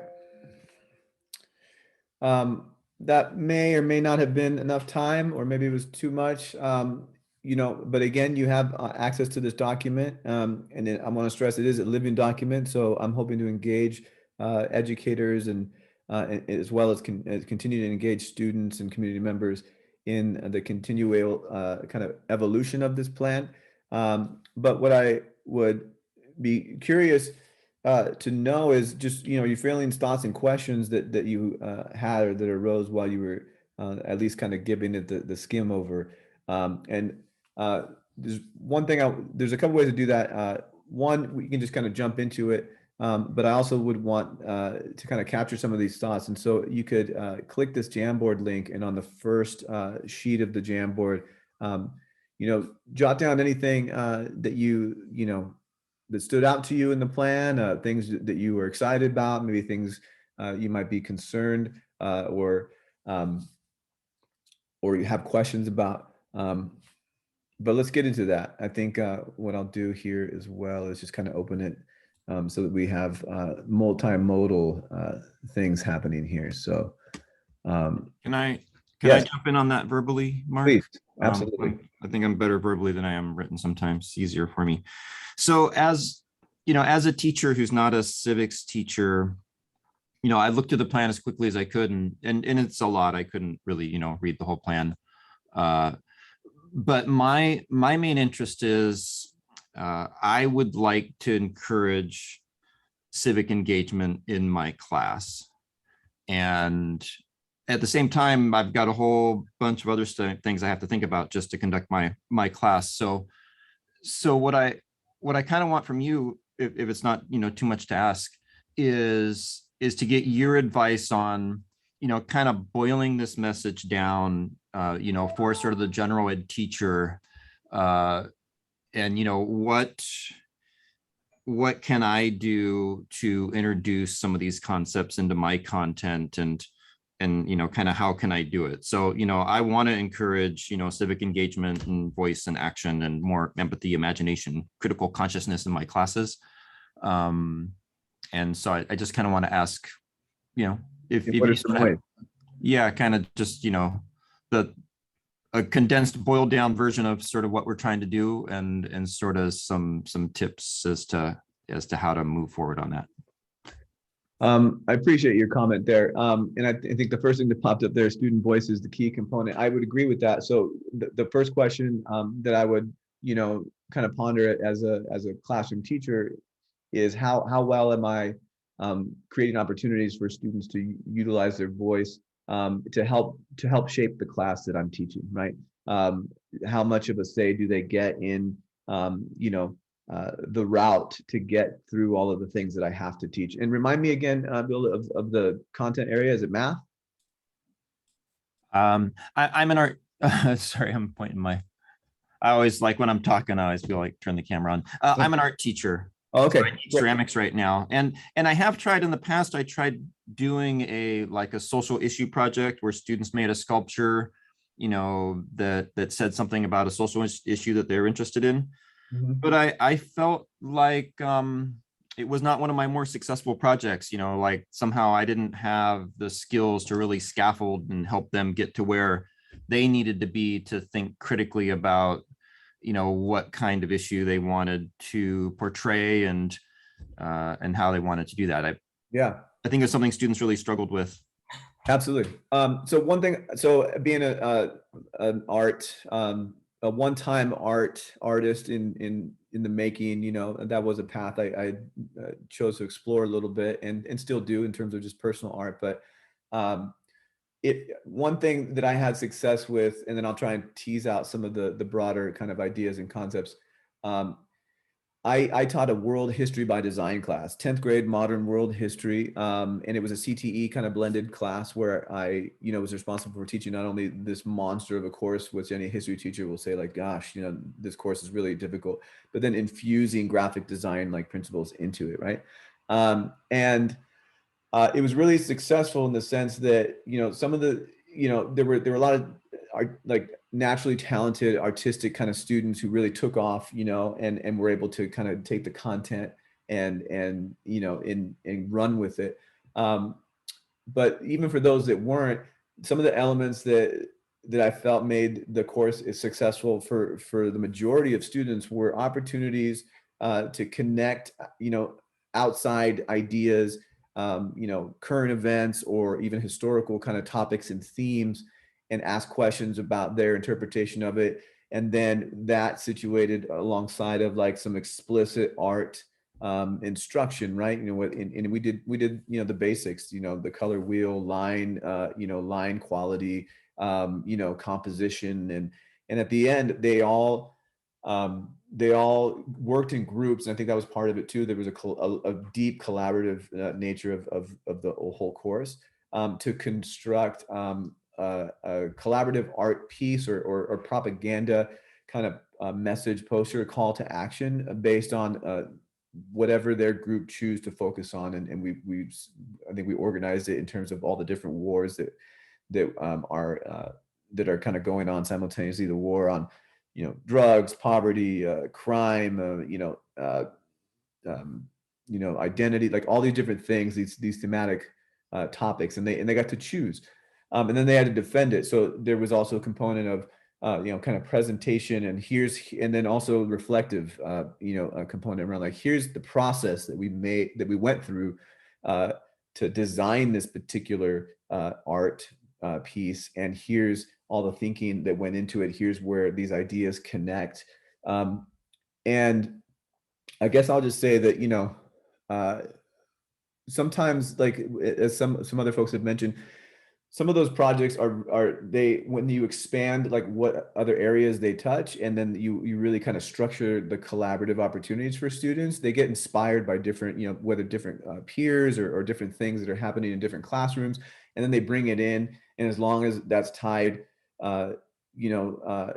That may or may not have been enough time, or maybe it was too much. But again, you have access to this document. And I want to stress it is a living document. So I'm hoping to engage educators as well as continue to engage students and community members in the continual kind of evolution of this plan. But what I would be curious to know is just, your feelings, thoughts, and questions that you had or that arose while you were at least kind of giving it the skim over. And there's one thing, there's a couple ways to do that. One, we can just kind of jump into it, but I also would want to kind of capture some of these thoughts. And so you could click this Jamboard link, and on the first sheet of the Jamboard, jot down anything that that stood out to you in the plan, things that you were excited about, maybe things you might be concerned or you have questions about. But let's get into that. I think what I'll do here as well is just kind of open it so that we have multimodal things happening here. So Can I yes, jump in on that verbally, Mark? please, absolutely. I think I'm better verbally than I am written sometimes. It's easier for me. So as as a teacher who's not a civics teacher, I looked through the plan as quickly as I could, and it's a lot. I couldn't really, read the whole plan. But my main interest is I would like to encourage civic engagement in my class. And at the same time, I've got a whole bunch of other things I have to think about just to conduct my class. So what I kind of want from you, if it's not too much to ask, is to get your advice on kind of boiling this message down, for sort of the general ed teacher, and what can I do to introduce some of these concepts into my content, and kind of how can I do it? So, I want to encourage, civic engagement and voice and action and more empathy, imagination, critical consciousness in my classes. And so I just kind of want to ask, if What you are some ways? yeah, kind of just, a condensed, boiled down version of sort of what we're trying to do, and sort of some tips as to how to move forward on that. I appreciate your comment there. And I think the first thing that popped up there, student voice is the key component. I would agree with that. So the first question that I would, kind of ponder it as a classroom teacher is how well am I creating opportunities for students to utilize their voice to help shape the class that I'm teaching, right? How much of a say do they get in, the route to get through all of the things that I have to teach? And remind me again, Bill, of the content area. Is it math? I'm an art. Sorry, I'm pointing my. I always like when I'm talking. I always feel like turn the camera on. I'm an art teacher. Oh, okay. So I teach ceramics right now, and I have tried in the past. I tried doing a social issue project where students made a sculpture, that said something about a social issue that they're interested in. Mm-hmm. But I felt like it was not one of my more successful projects. Like somehow I didn't have the skills to really scaffold and help them get to where they needed to be to think critically about what kind of issue they wanted to portray, and how they wanted to do that. I think it's something students really struggled with. Absolutely. So one thing, so being an art, a one-time artist in the making, that was a path I chose to explore a little bit, and still do in terms of just personal art. But one thing that I had success with, and then I'll try and tease out some of the broader kind of ideas and concepts. I taught a world history by design class, 10th grade modern world history. And it was a CTE kind of blended class where I, was responsible for teaching not only this monster of a course, which any history teacher will say like, gosh, this course is really difficult, but then infusing graphic design like principles into it. Right. And it was really successful in the sense that, some of the, there were a lot of naturally talented artistic kind of students who really took off, and were able to kind of take the content and you know, and run with it. But even for those that weren't, some of the elements that I felt made the course is successful for the majority of students were opportunities to connect, you know, outside ideas, you know, current events or even historical kind of topics and themes, and ask questions about their interpretation of it. And then that situated alongside of like some explicit art instruction, right? You know what, and we did, you know, the basics, you know, the color wheel, line, you know, line quality, you know, composition, and at the end they all worked in groups, and I think that was part of it too. There was a deep collaborative nature of the whole course, to construct a collaborative art piece or propaganda kind of message, poster, call to action based on whatever their group choose to focus on. And I think we organized it in terms of all the different wars that are kind of going on simultaneously. The war on, you know, drugs, poverty, crime, you know, identity, like all these different things, these thematic topics, and they got to choose, and then they had to defend it. So there was also a component of you know, kind of presentation, and then also reflective, you know, a component around like, here's the process that we went through to design this particular art piece, and here's all the thinking that went into it. Here's where these ideas connect, and I guess I'll just say that, you know, sometimes, like as some other folks have mentioned, some of those projects are they, when you expand like what other areas they touch, and then you really kind of structure the collaborative opportunities for students, they get inspired by different, you know, whether different peers or different things that are happening in different classrooms, and then they bring it in, and as long as that's tied you know,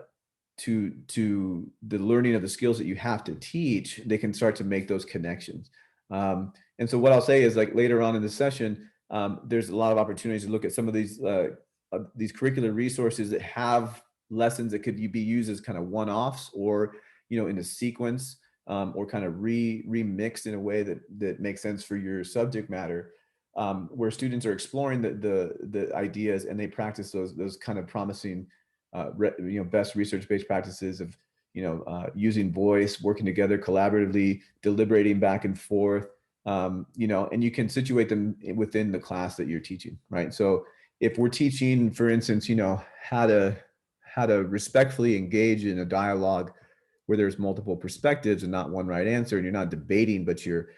to the learning of the skills that you have to teach, they can start to make those connections. And so what I'll say is, like, later on in the session, there's a lot of opportunities to look at some of these curricular resources that have lessons that could be used as kind of one-offs, or, you know, in a sequence, or kind of remixed in a way that makes sense for your subject matter, where students are exploring the ideas, and they practice those kind of promising, you know, best research-based practices of, you know, using voice, working together collaboratively, deliberating back and forth, you know, and you can situate them within the class that you're teaching, right? So if we're teaching, for instance, you know, how to respectfully engage in a dialogue where there's multiple perspectives and not one right answer, and you're not debating, but you're,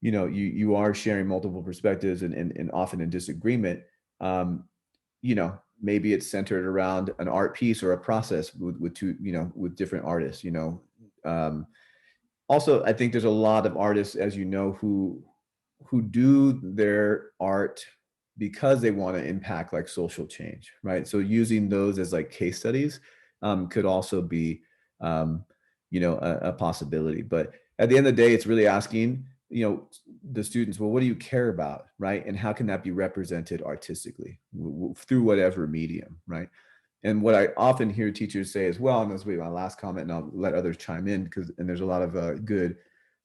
you know, you are sharing multiple perspectives, and often in disagreement, you know, maybe it's centered around an art piece or a process with two, you know, with different artists, you know. Also, I think there's a lot of artists, as you know, who do their art because they want to impact like social change, right? So using those as like case studies could also be, you know, a possibility. But at the end of the day, it's really asking, you know, the students, well, what do you care about, right? And how can that be represented artistically through whatever medium, right? And what I often hear teachers say as well, and this will be my last comment, and I'll let others chime in, and there's a lot of good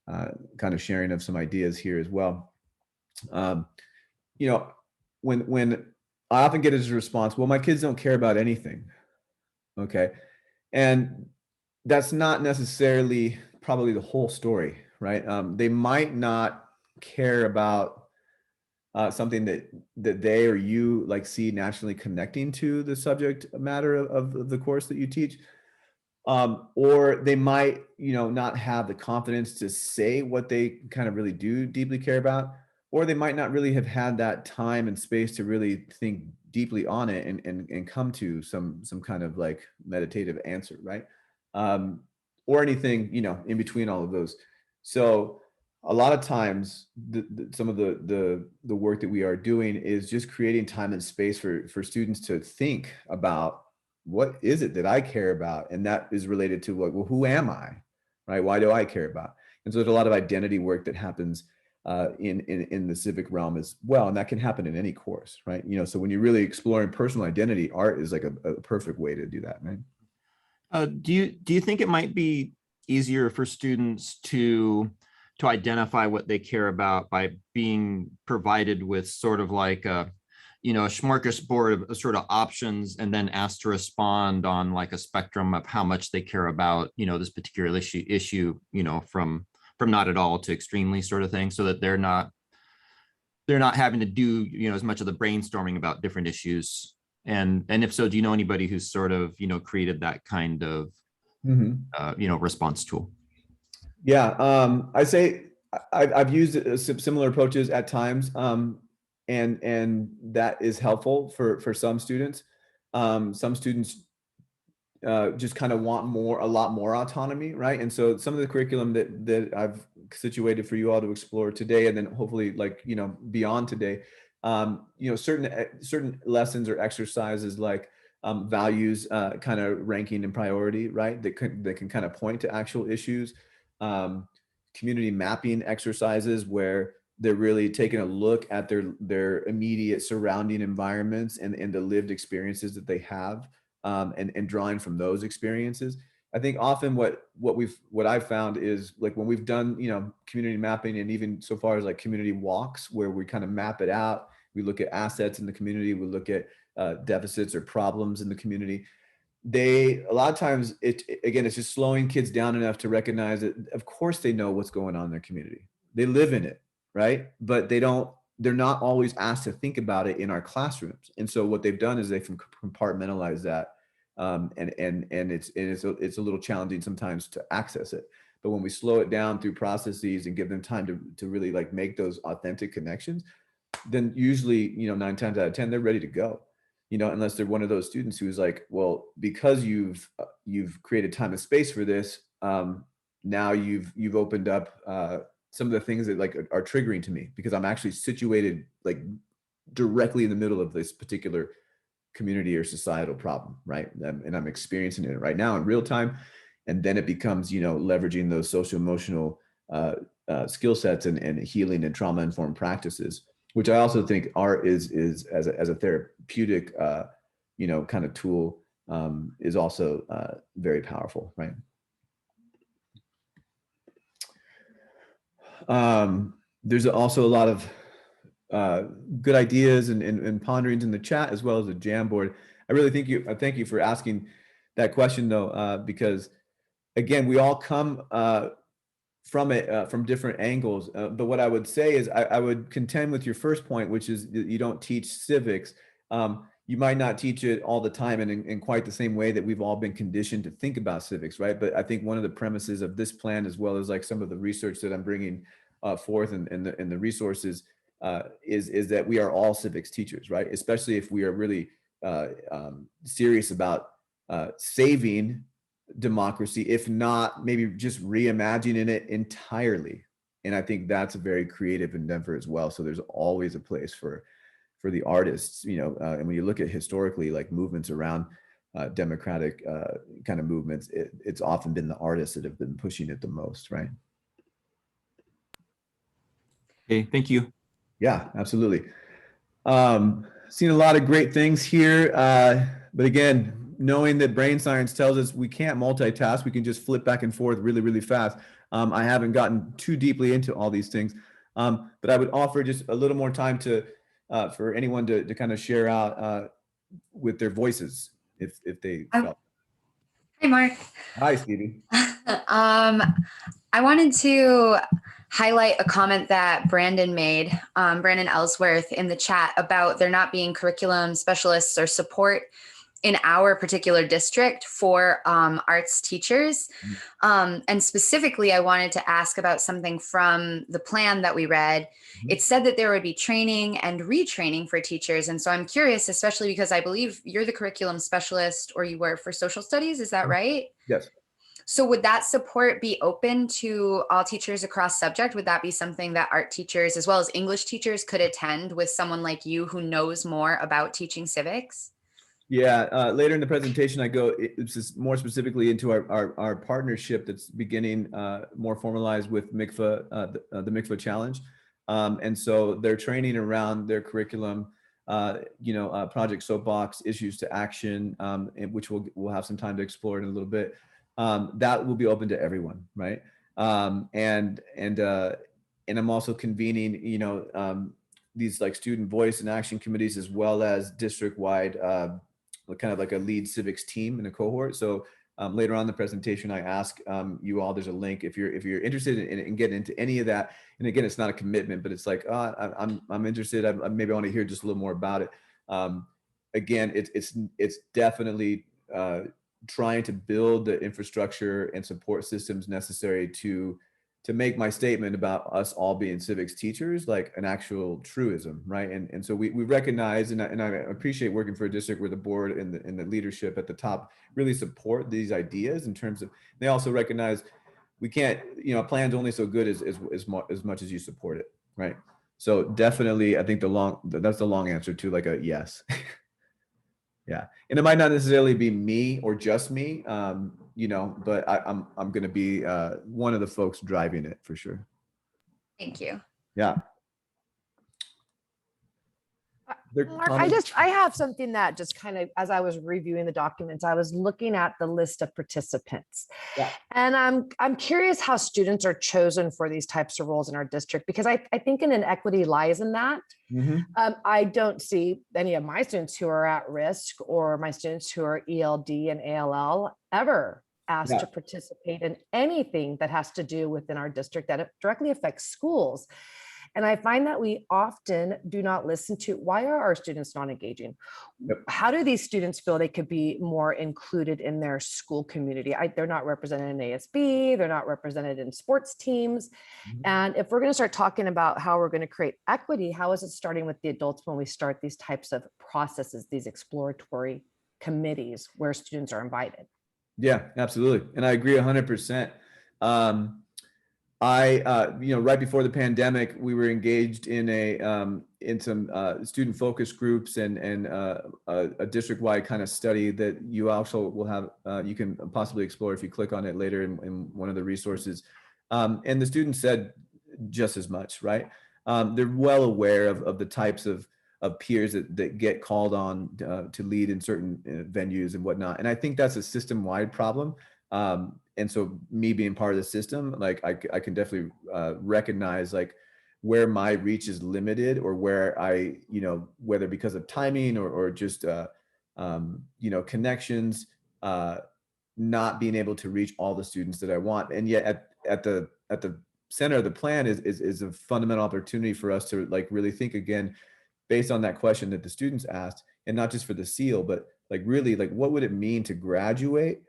kind of sharing of some ideas here as well. You know, when I often get as a response, well, my kids don't care about anything. Okay. And that's not necessarily probably the whole story, right? They might not care about something that they or you like see naturally connecting to the subject matter of the course that you teach, or they might, you know, not have the confidence to say what they kind of really do deeply care about, or they might not really have had that time and space to really think deeply on it and come to some kind of like meditative answer, right? Or anything, you know, in between all of those. So a lot of times some of the work that we are doing is just creating time and space for students to think about, what is it that I care about? And that is related to, like, well, who am I, right? Why do I care about? And so there's a lot of identity work that happens in the civic realm as well. And that can happen in any course, right? You know, so when you're really exploring personal identity, art is like a perfect way to do that, right? Do you think it might be easier for students to to identify what they care about by being provided with sort of like a, a smorgasbord of sort of options, and then asked to respond on like a spectrum of how much they care about, this particular issue, from not at all to extremely sort of thing, so that they're not having to do, as much of the brainstorming about different issues. And if so, do you know anybody who's sort of, created that kind of, response tool? Yeah, I say I've used similar approaches at times, and that is helpful for some students. Some students just kind of want a lot more autonomy, right? And so some of the curriculum that I've situated for you all to explore today, and then hopefully beyond today, certain lessons or exercises like values kind of ranking and priority, right? That can kind of point to actual issues. Community mapping exercises where they're really taking a look at their immediate surrounding environments and the lived experiences that they have, and drawing from those experiences. I think often what I've found is like when we've done community mapping, and even so far as like community walks where we kind of map it out, we look at assets in the community, we look at deficits or problems in the community. A lot of times it's just slowing kids down enough to recognize that of course they know what's going on in their community, they live in it, right? But they're not always asked to think about it in our classrooms. And so what they've done is they've compartmentalized that, and it's a little challenging sometimes to access it. But when we slow it down through processes and give them time to really like make those authentic connections, then usually 9 times out of 10 they're ready to go. Unless they're one of those students who's like, well, because you've created time and space for this, now you've opened up some of the things that like are triggering to me, because I'm actually situated like directly in the middle of this particular community or societal problem, right? And I'm experiencing it right now in real time. And then it becomes, leveraging those social emotional skill sets and healing and trauma informed practices, which I also think art is as a therapeutic, kind of tool, is also very powerful, right? There's also a lot of good ideas and ponderings in the chat, as well as the Jamboard. I really thank you for asking that question though, because again, we all come from it from different angles. But what I would say is I would contend with your first point, which is that you don't teach civics. You might not teach it all the time and in quite the same way that we've all been conditioned to think about civics, right? But I think one of the premises of this plan, as well as like some of the research that I'm bringing forth and the resources, is that we are all civics teachers, right? Especially if we are really serious about saving democracy, if not maybe just reimagining it entirely. And I think that's a very creative endeavor as well. So there's always a place for the artists, and when you look at historically like movements around democratic kind of movements, it's often been the artists that have been pushing it the most, right? Okay, thank you. Yeah, absolutely. Seen a lot of great things here, but again, knowing that brain science tells us we can't multitask, we can just flip back and forth really, really fast. I haven't gotten too deeply into all these things, but I would offer just a little more time for anyone to kind of share out with their voices if they felt. Hi, Mark. Hi, Stevie. I wanted to highlight a comment that Brandon made, Brandon Ellsworth, in the chat about there not being curriculum specialists or support in our particular district for arts teachers. And specifically, I wanted to ask about something from the plan that we read. It said that there would be training and retraining for teachers. And so I'm curious, especially because I believe you're the curriculum specialist, or you were for social studies, is that right? Yes. So would that support be open to all teachers across subject? Would that be something that art teachers as well as English teachers could attend with someone like you who knows more about teaching civics? Yeah, later in the presentation, I go more specifically into our partnership that's beginning more formalized with MICFA, the MICFA Challenge. And so they're training around their curriculum, Project Soapbox, Issues to Action, which we'll have some time to explore in a little bit. That will be open to everyone, right? And I'm also convening, these like student voice and action committees, as well as district-wide, kind of like a lead civics team in a cohort. So later on in the presentation, I ask you all, there's a link if you're interested in getting into any of that. And again, it's not a commitment, but it's like, I'm interested. Maybe I want to hear just a little more about it. Again, it's definitely trying to build the infrastructure and support systems necessary to make my statement about us all being civics teachers like an actual truism, right? And so we recognize, and I appreciate working for a district where the board and the leadership at the top really support these ideas in terms of, they also recognize we can't, a plan's only so good as much as you support it, right? So definitely, I think that's the long answer to like a yes. Yeah, and it might not necessarily be me or just me, but I'm going to be one of the folks driving it for sure. Thank you. Yeah. Mark, I have something that just kind of, as I was reviewing the documents, I was looking at the list of participants. Yeah. And I'm curious how students are chosen for these types of roles in our district, because I think an inequity lies in that. I don't see any of my students who are at risk or my students who are ELD and ALL ever asked to participate in anything that has to do within our district that directly affects schools. And I find that we often do not listen to, why are our students not engaging? How do these students feel they could be more included in their school community? They're not represented in ASB, they're not represented in sports teams. And if we're going to start talking about how we're going to create equity, how is it starting with the adults when we start these types of processes, these exploratory committees where students are invited? Yeah, absolutely. And I agree 100%. Right before the pandemic, we were engaged in in some student focus groups and a district-wide kind of study that you also will have, you can possibly explore if you click on it later in one of the resources. And the students said just as much, right? They're well aware of the types of peers that get called on to lead in certain venues and whatnot. And I think that's a system-wide problem. And so me being part of the system, like I can definitely recognize like where my reach is limited, or where I, whether because of timing or just, connections, not being able to reach all the students that I want. And yet at the center of the plan is a fundamental opportunity for us to like really think again, based on that question that the students asked, and not just for the seal, but like really like what would it mean to graduate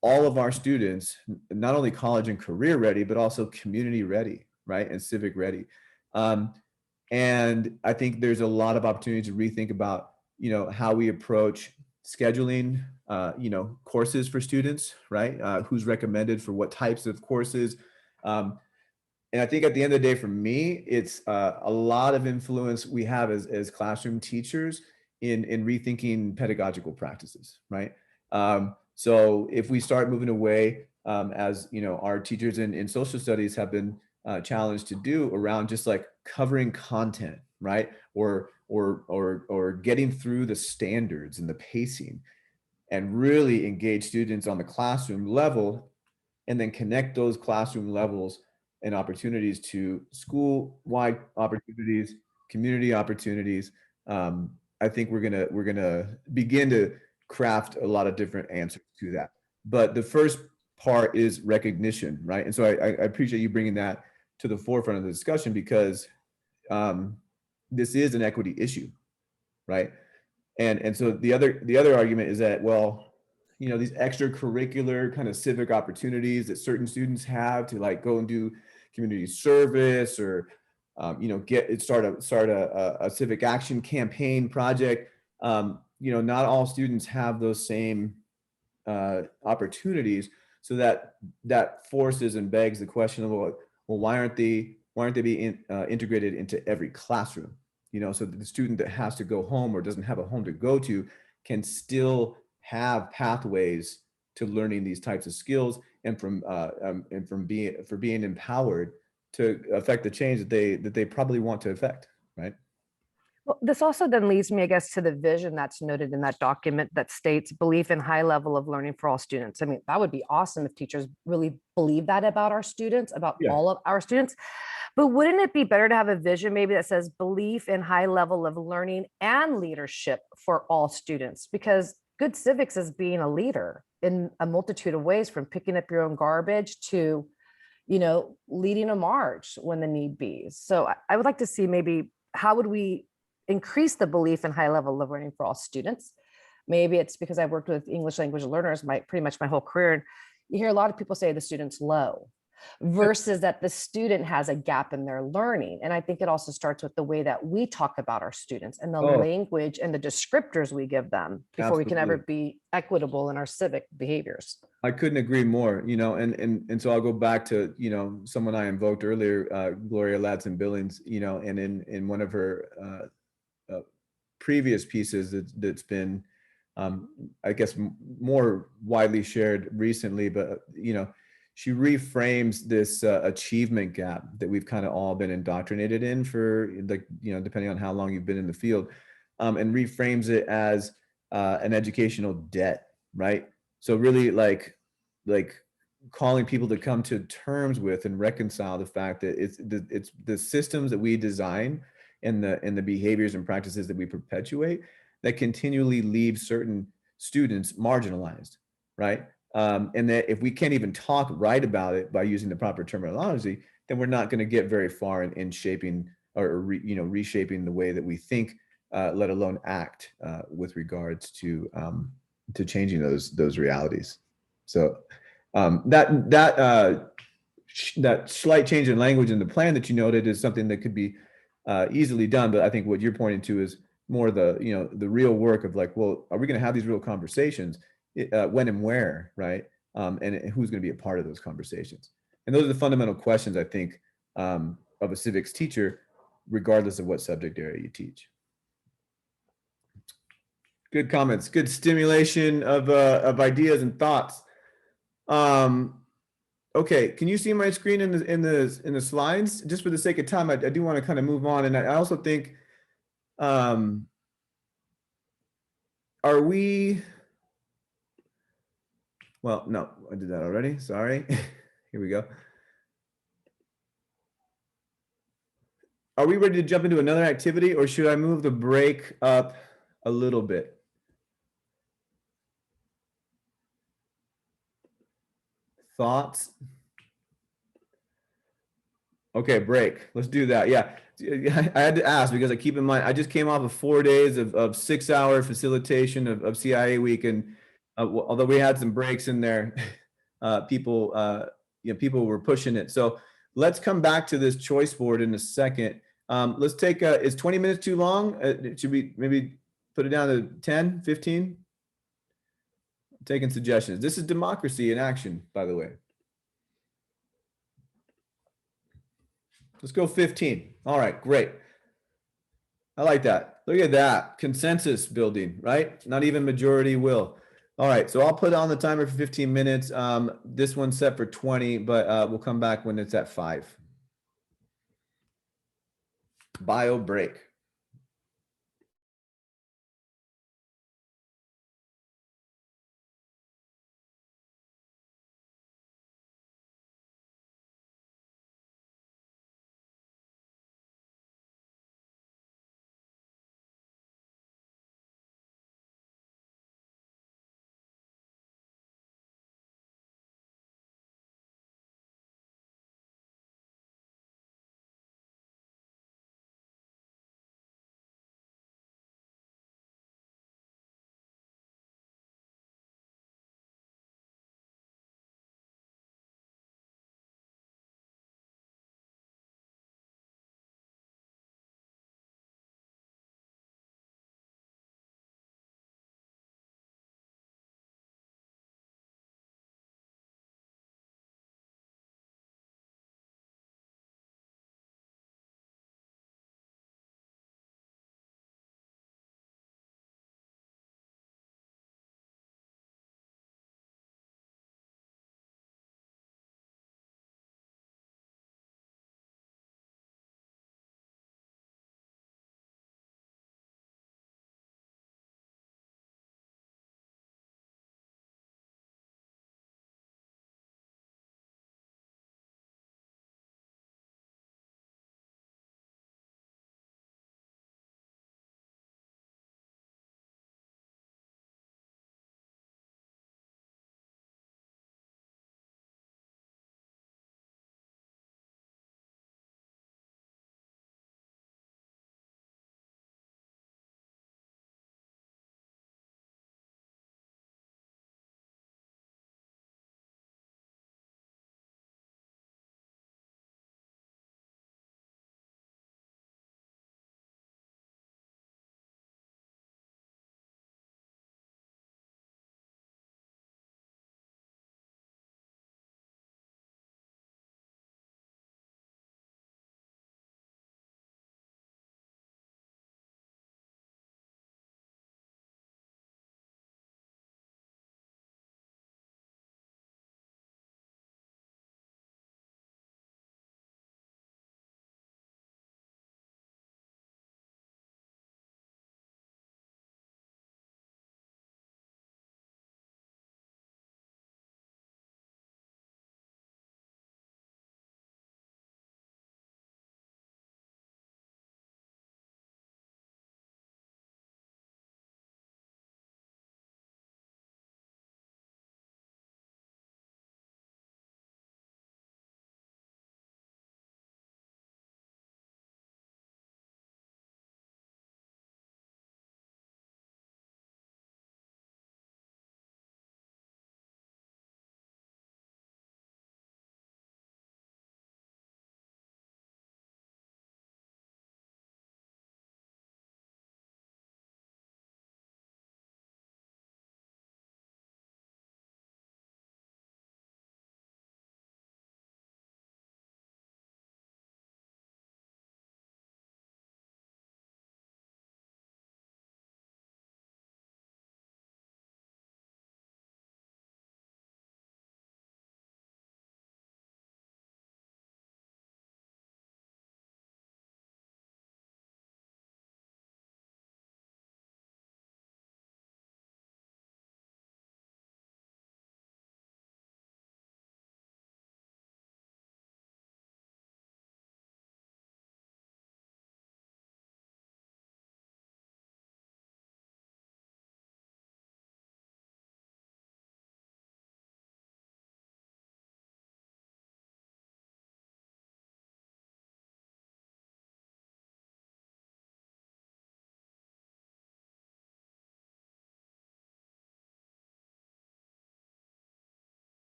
all of our students, not only college and career ready, but also community ready, right? And civic ready. And I think there's a lot of opportunity to rethink about, how we approach scheduling, courses for students, right? Who's recommended for what types of courses. And I think at the end of the day, for me, it's a lot of influence we have as classroom teachers in rethinking pedagogical practices, right? So if we start moving away, as our teachers in social studies have been challenged to do, around just like covering content, right? Or getting through the standards and the pacing, and really engage students on the classroom level, and then connect those classroom levels and opportunities to school-wide opportunities, community opportunities. I think we're gonna begin to craft a lot of different answers to that. But the first part is recognition, right? And so I appreciate you bringing that to the forefront of the discussion, because this is an equity issue, right? And so the other argument is that, well, these extracurricular kind of civic opportunities that certain students have to like go and do community service, or start a civic action campaign project. Not all students have those same opportunities, so that forces and begs the question of, well, why aren't they being integrated into every classroom? So that the student that has to go home or doesn't have a home to go to can still have pathways to learning these types of skills, and being empowered to affect the change that they probably want to affect, right? Well, this also then leads me, I guess, to the vision that's noted in that document that states belief in high level of learning for all students. I mean, that would be awesome if teachers really believe that about our students, about Yeah. all of our students. But wouldn't it be better to have a vision maybe that says belief in high level of learning and leadership for all students? Because good civics is being a leader in a multitude of ways, from picking up your own garbage to, leading a march when the need be. So I would like to see maybe how would we increase the belief in high level of learning for all students? Maybe it's because I've worked with English language learners pretty much my whole career. And you hear a lot of people say the student's low versus that the student has a gap in their learning. And I think it also starts with the way that we talk about our students and the Oh. language and the descriptors we give them before we can ever Absolutely. be equitable in our civic behaviors. I couldn't agree more, and so I'll go back to, someone I invoked earlier, Gloria Ladson Billings, and in one of her previous pieces that's been, I guess, more widely shared recently, but, she reframes this achievement gap that we've kind of all been indoctrinated in for, like, depending on how long you've been in the field, and reframes it as an educational debt, right? So really like calling people to come to terms with and reconcile the fact that it's the systems that we design and the behaviors and practices that we perpetuate that continually leave certain students marginalized, right? And that if we can't even talk right about it by using the proper terminology, then we're not going to get very far in shaping or reshaping the way that we think, let alone act with regards to changing those realities. So that slight change in language in the plan that you noted is something that could be easily done. But I think what you're pointing to is more the real work of like, well, are we going to have these real conversations? When and where, right? And who's going to be a part of those conversations? And those are the fundamental questions, I think, of a civics teacher, regardless of what subject area you teach. Good comments, good stimulation of ideas and thoughts. Okay, can you see my screen in the slides? Just for the sake of time, I do want to kind of move on, and I also think, are we? Well, no, I did that already. Sorry. Here we go. Are we ready to jump into another activity, or should I move the break up a little bit? Thoughts? Okay, break. Let's do that. Yeah. I had to ask because I keep in mind, I just came off of 4 days of 6-hour facilitation of CIA week. And although we had some breaks in there, people were pushing it. So let's come back to this choice board in a second. Let's take, is 20 minutes too long? Should we maybe put it down to 10, 15? Taking suggestions. This is democracy in action, by the way. Let's go 15. All right, great. I like that. Look at that. Consensus building, right? Not even majority will. All right, so I'll put on the timer for 15 minutes. This one's set for 20, but we'll come back when it's at 5. Bio break.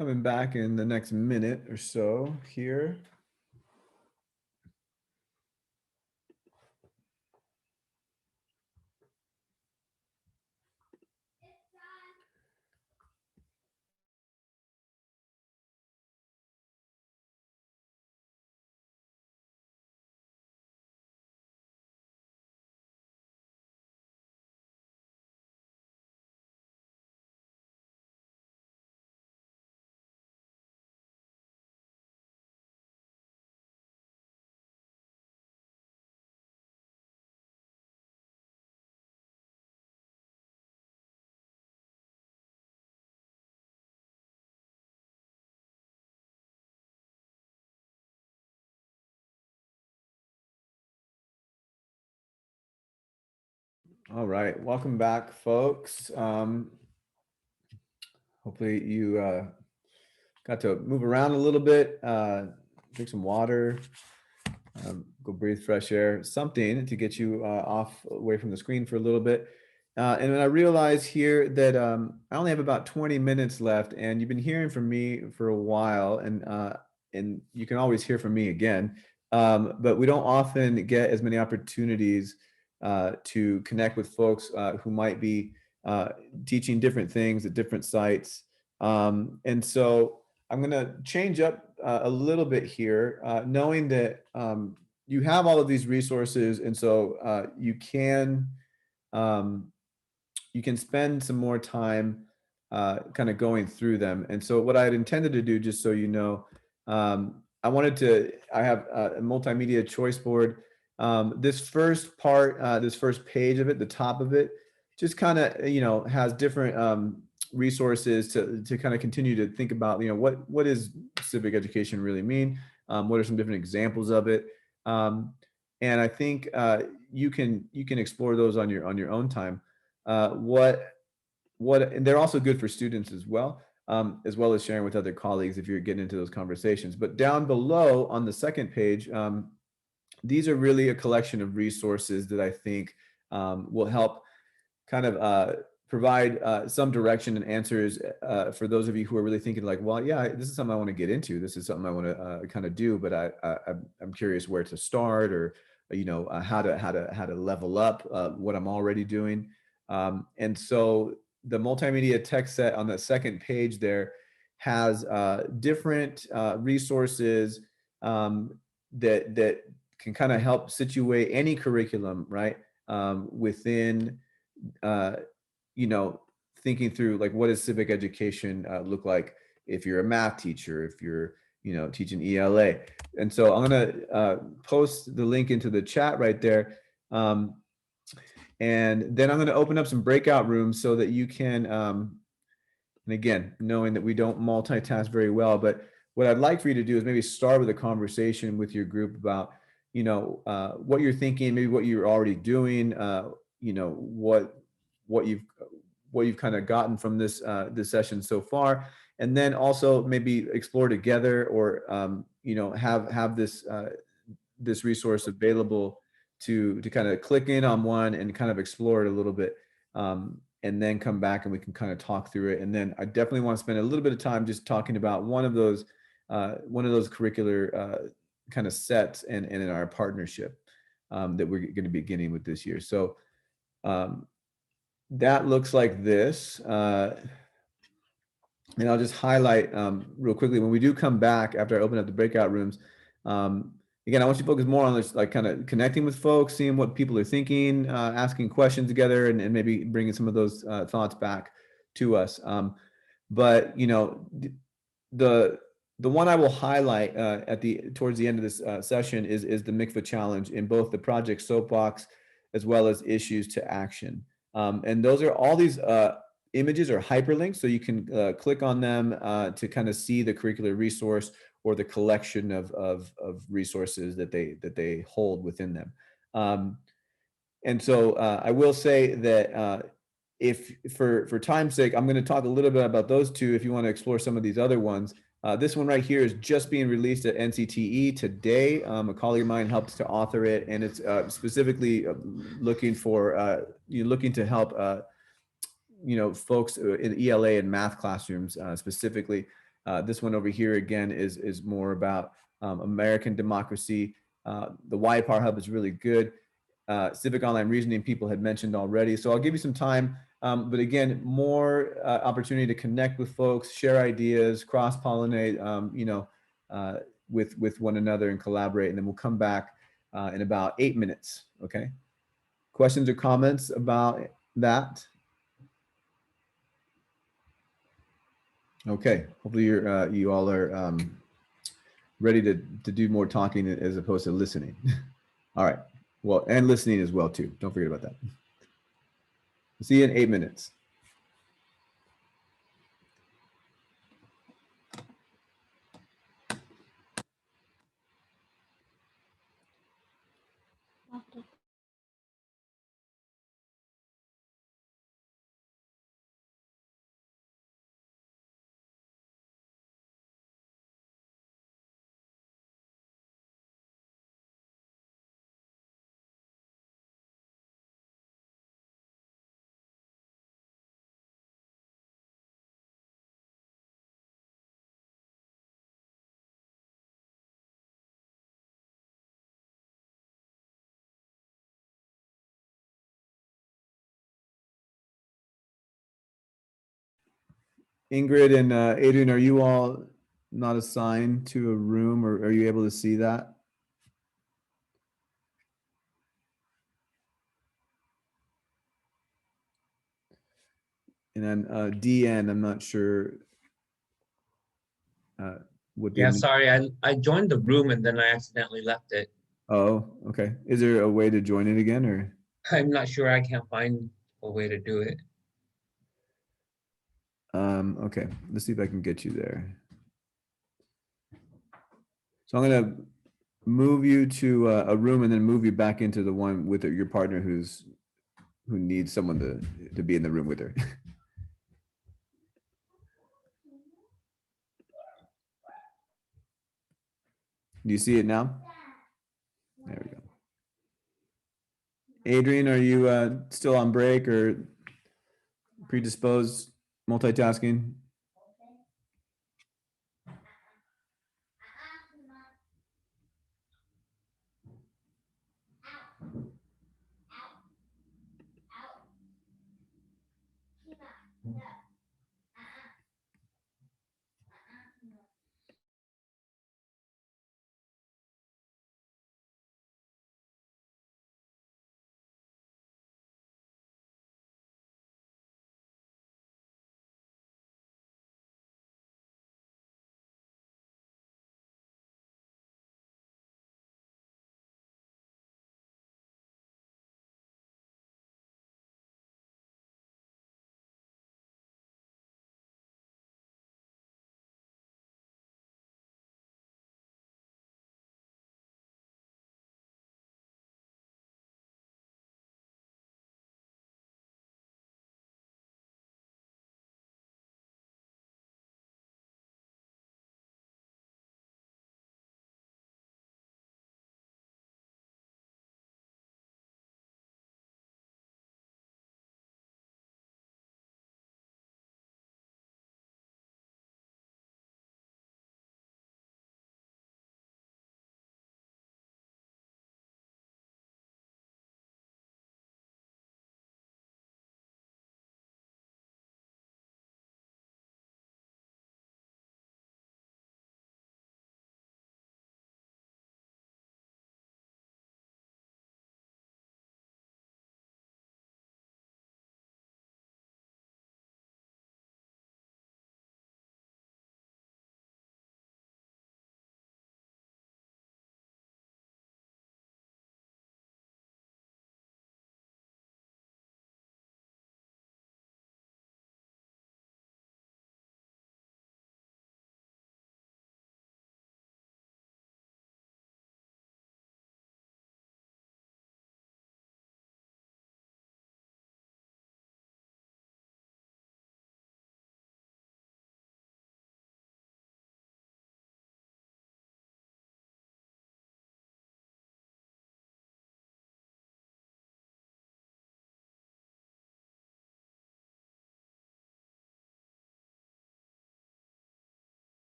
coming back in the next minute or so here. All right, welcome back, folks. Hopefully you got to move around a little bit, drink some water, go breathe fresh air, something to get you off away from the screen for a little bit. And then I realize here that I only have about 20 minutes left, and you've been hearing from me for a while, and you can always hear from me again. But we don't often get as many opportunities to connect with folks who might be teaching different things at different sites. And so I'm going to change up a little bit here, knowing that you have all of these resources, and so you can spend some more time kind of going through them. And so what I had intended to do, just so you know, I have a multimedia choice board. This first part, this first page of it, the top of it, just kind of, has different resources to kind of continue to think about, what does civic education really mean? What are some different examples of it? And I think you can explore those on your own time. And they're also good for students as well as sharing with other colleagues if you're getting into those conversations. But down below on the second page, these are really a collection of resources that I think will help kind of provide some direction and answers for those of you who are really thinking like, well, yeah, this is something I want to get into. This is something I want to kind of do, but I'm curious where to start, or how to level up what I'm already doing. And so the multimedia text set on the second page there has different resources that can kind of help situate any curriculum, right, within thinking through like, what does civic education look like if you're a math teacher, if you're teaching ELA. And so I'm going to post the link into the chat right there. And then I'm going to open up some breakout rooms so that you can, and again, knowing that we don't multitask very well, but what I'd like for you to do is maybe start with a conversation with your group about, what you're thinking, maybe what you're already doing, what you've kind of gotten from this session so far, and then also maybe explore together, or have this resource available to kind of click in on one and kind of explore it a little bit, and then come back and we can kind of talk through it. And then I definitely want to spend a little bit of time just talking about one of those curricular kind of sets and in our partnership that we're going to be beginning with this year. So that looks like this. And I'll just highlight real quickly, when we do come back after I open up the breakout rooms, again, I want you to focus more on this, like kind of connecting with folks, seeing what people are thinking, asking questions together, and maybe bringing some of those thoughts back to us. But the one I will highlight towards the end of this session is the MICFA challenge in both the project soapbox as well as issues to action. And those are all these images are hyperlinks, so you can click on them to kind of see the curricular resource or the collection of resources that they hold within them. And so I will say that if for time's sake, I'm going to talk a little bit about those two. If you want to explore some of these other ones, this one right here is just being released at NCTE today. A colleague of mine helped to author it, and it's specifically looking to help folks in ELA and math classrooms specifically. This one over here again is more about American democracy. The Y Power Hub is really good. Civic Online Reasoning people had mentioned already. So I'll give you some time, but again, more opportunity to connect with folks, share ideas, cross-pollinate, with one another and collaborate. And then we'll come back in about 8 minutes. Okay. Questions or comments about that? Okay. Hopefully you all are ready to do more talking as opposed to listening. All right. Well, and listening as well too. Don't forget about that. See you in 8 minutes. Ingrid and Adrian, are you all not assigned to a room, or are you able to see that? And then DN, I'm not sure what the Yeah, sorry, I joined the room and then I accidentally left it. Oh, okay. Is there a way to join it again, or? I'm not sure, I can't find a way to do it. Okay, let's see if I can get you there. So I'm gonna move you to a room and then move you back into the one with your partner who needs someone to be in the room with her. Do you see it now? There we go. Adrian, are you still on break or predisposed multitasking?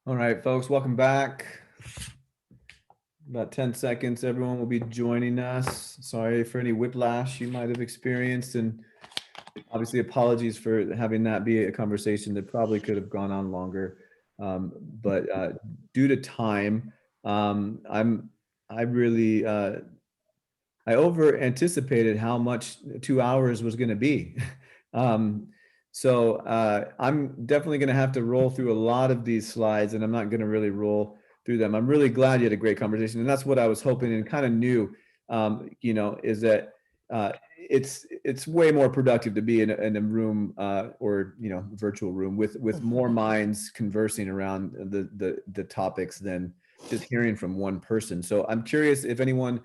All right, folks, welcome back. About 10 seconds, everyone will be joining us. Sorry for any whiplash you might have experienced, and obviously apologies for having that be a conversation that probably could have gone on longer. But due to time, I really, I over anticipated how much 2 hours was going to be. So I'm definitely going to have to roll through a lot of these slides, and I'm not going to really roll through them. I'm really glad you had a great conversation, and that's what I was hoping and kind of knew, you know, is that it's way more productive to be in a room or, you know, virtual room with more minds conversing around the topics than just hearing from one person. So I'm curious if anyone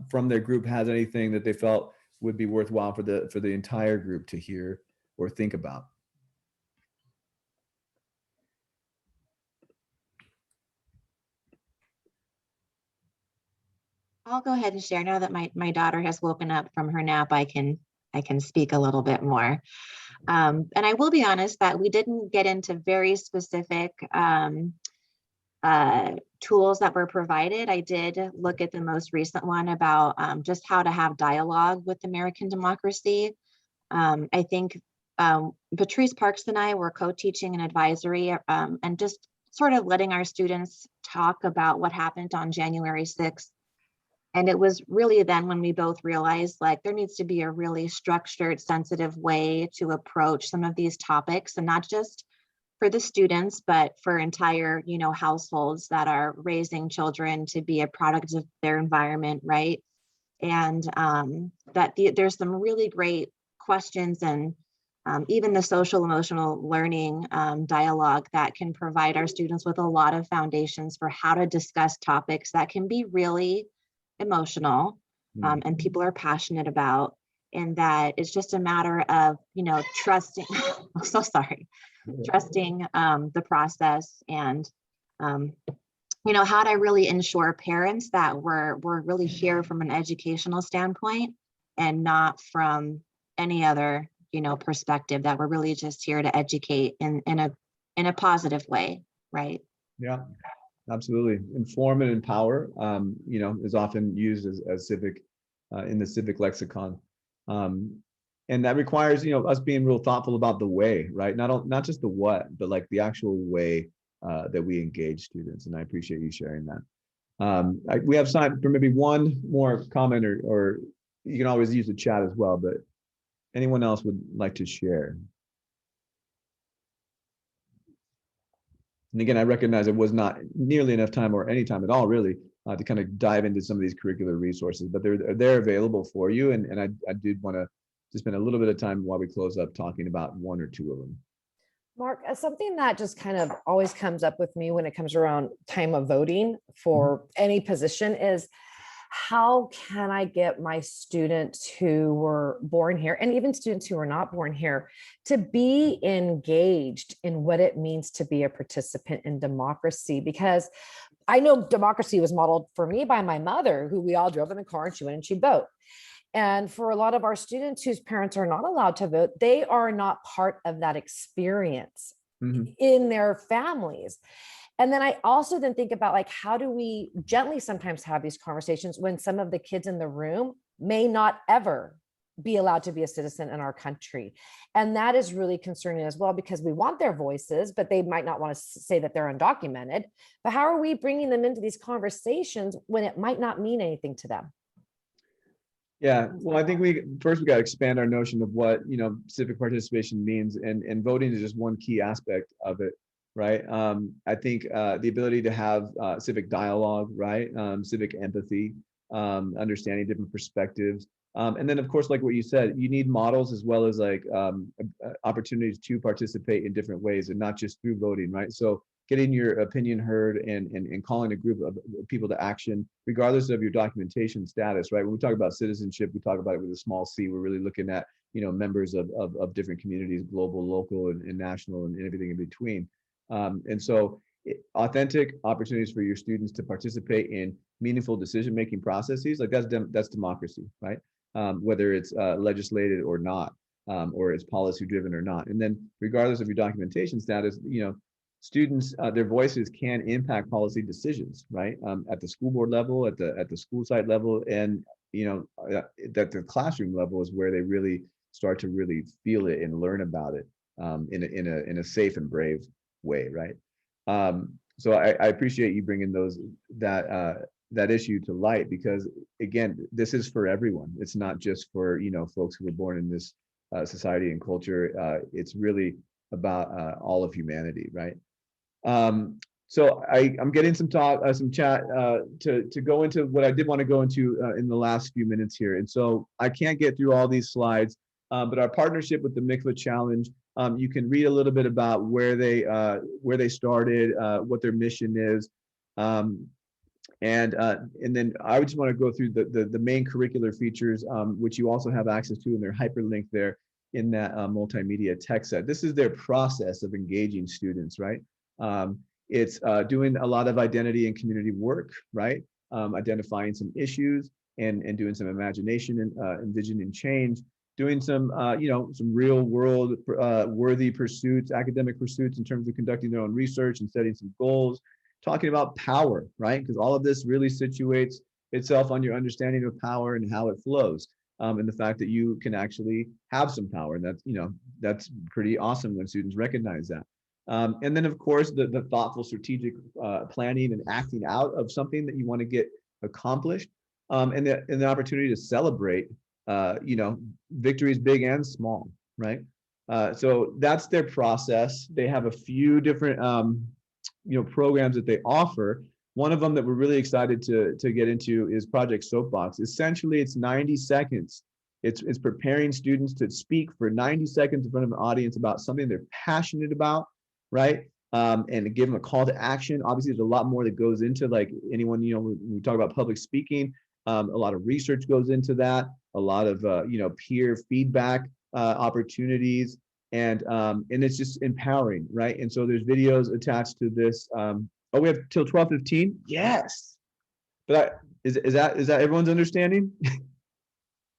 from their group has anything that they felt would be worthwhile for the entire group to hear or think about. I'll go ahead and share now that my daughter has woken up from her nap. I can speak a little bit more. And I will be honest that we didn't get into very specific tools that were provided. I did look at the most recent one about just how to have dialogue with American democracy. I think Patrice Parks and I were co-teaching an advisory and just sort of letting our students talk about what happened on January 6th. And it was really then when we both realized like there needs to be a really structured, sensitive way to approach some of these topics, and not just for the students, but for entire, you know, households that are raising children to be a product of their environment, right? And there's some really great questions and even the social emotional learning dialogue that can provide our students with a lot of foundations for how to discuss topics that can be really emotional and people are passionate about, and that it's just a matter of, you know, trusting, I'm so sorry, trusting the process and, you know, how to really ensure parents that we're really here from an educational standpoint and not from any other, you know, perspective, that we're really just here to educate in a positive way, right? Yeah. Absolutely. Inform and empower, you know, is often used as civic in the civic lexicon. And that requires, you know, us being real thoughtful about the way, right? Not just the what, but like the actual way that we engage students. And I appreciate you sharing that. We have time for maybe one more comment, or you can always use the chat as well, but anyone else would like to share? And again, I recognize it was not nearly enough time or any time at all, really, to kind of dive into some of these curricular resources, but they're available for you. And I did want to spend a little bit of time while we close up talking about one or two of them. Mark, something that just kind of always comes up with me when it comes around time of voting for any position is, how can I get my students who were born here, and even students who are not born here, to be engaged in what it means to be a participant in democracy? Because I know democracy was modeled for me by my mother, who we all drove in the car and she went and she'd vote. And for a lot of our students whose parents are not allowed to vote, they are not part of that experience in their families. And then I also then think about, like, how do we gently sometimes have these conversations when some of the kids in the room may not ever be allowed to be a citizen in our country? And that is really concerning as well, because we want their voices, but they might not want to say that they're undocumented. But how are we bringing them into these conversations when it might not mean anything to them? Yeah, well, I think we got to expand our notion of what, you know, civic participation means, and voting is just one key aspect of it. Right. I think the ability to have civic dialogue, right? Civic empathy, understanding different perspectives. And then, of course, like what you said, you need models as well as like opportunities to participate in different ways, and not just through voting, right? So getting your opinion heard and calling a group of people to action, regardless of your documentation status, right? When we talk about citizenship, we talk about it with a small c. We're really looking at, you know, members of different communities, global, local, and national, and everything in between. And so authentic opportunities for your students to participate in meaningful decision-making processes, like that's democracy, right? Whether it's legislated or not. or it's policy driven or not. And then regardless of your documentation status, students, their voices can impact policy decisions, right? At the school board level, at the school site level, and that the classroom level is where they really start to really feel it and learn about it in a safe and brave way, right? So I appreciate you bringing that issue to light, because again, this is for everyone. It's not just for folks who were born in this society and culture. It's really about all of humanity, right? So I'm getting some chat to go into what I did want to go into in the last few minutes here. And so I can't get through all these slides, but our partnership with the MICVA Challenge, you can read a little bit about where they started, what their mission is. And then I would just want to go through the main curricular features, which you also have access to in their hyperlink there in that multimedia text set. This is their process of engaging students, right? It's doing a lot of identity and community work, right? Identifying some issues and doing some imagination and envisioning change, doing some some real world worthy pursuits, academic pursuits in terms of conducting their own research and setting some goals, talking about power, right? Because all of this really situates itself on your understanding of power and how it flows. And the fact that you can actually have some power. And that's, that's pretty awesome when students recognize that. And then of course, the thoughtful strategic planning and acting out of something that you want to get accomplished, and the opportunity to celebrate, victories big and small, right? So that's their process. They have a few different, programs that they offer. One of them that we're really excited to get into is Project Soapbox. Essentially, it's 90 seconds. It's preparing students to speak for 90 seconds in front of an audience about something they're passionate about, right? And give them a call to action. Obviously, there's a lot more that goes into, like, anyone, when we talk about public speaking, a lot of research goes into that, a lot of peer feedback opportunities, and it's just empowering, right? And so there's videos attached to this. Oh, we have till 12:15. Yes, but is that everyone's understanding?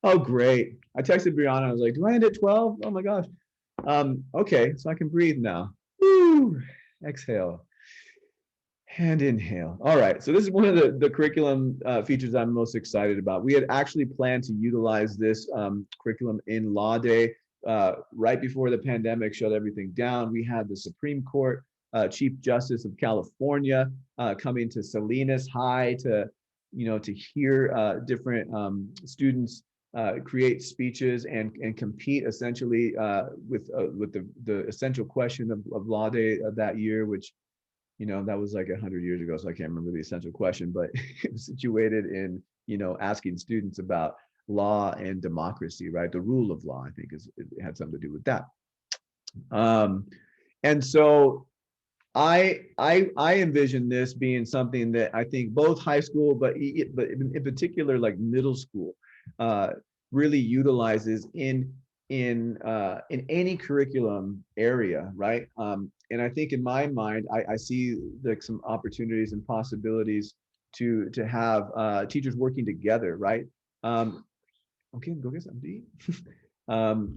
Oh, great. I texted Brianna. I was like, do I end at 12? Oh my gosh. Okay, so I can breathe now. Woo! Exhale and inhale. All right, so this is one of the curriculum features I'm most excited about. We had actually planned to utilize this curriculum in Law Day right before the pandemic shut everything down. We had the Supreme Court Chief Justice of California coming to Salinas High to hear different students create speeches and compete essentially with the essential question of Law Day of that year, which that was like 100 years ago, so I can't remember the essential question, but it was situated in asking students about law and democracy, right? The rule of law, I think, it had something to do with that. And so I envision this being something that I think both high school, but in particular, like middle school, really utilizes in any curriculum area, right? And I think in my mind, I see like some opportunities and possibilities to have teachers working together, right? Okay, go get some D.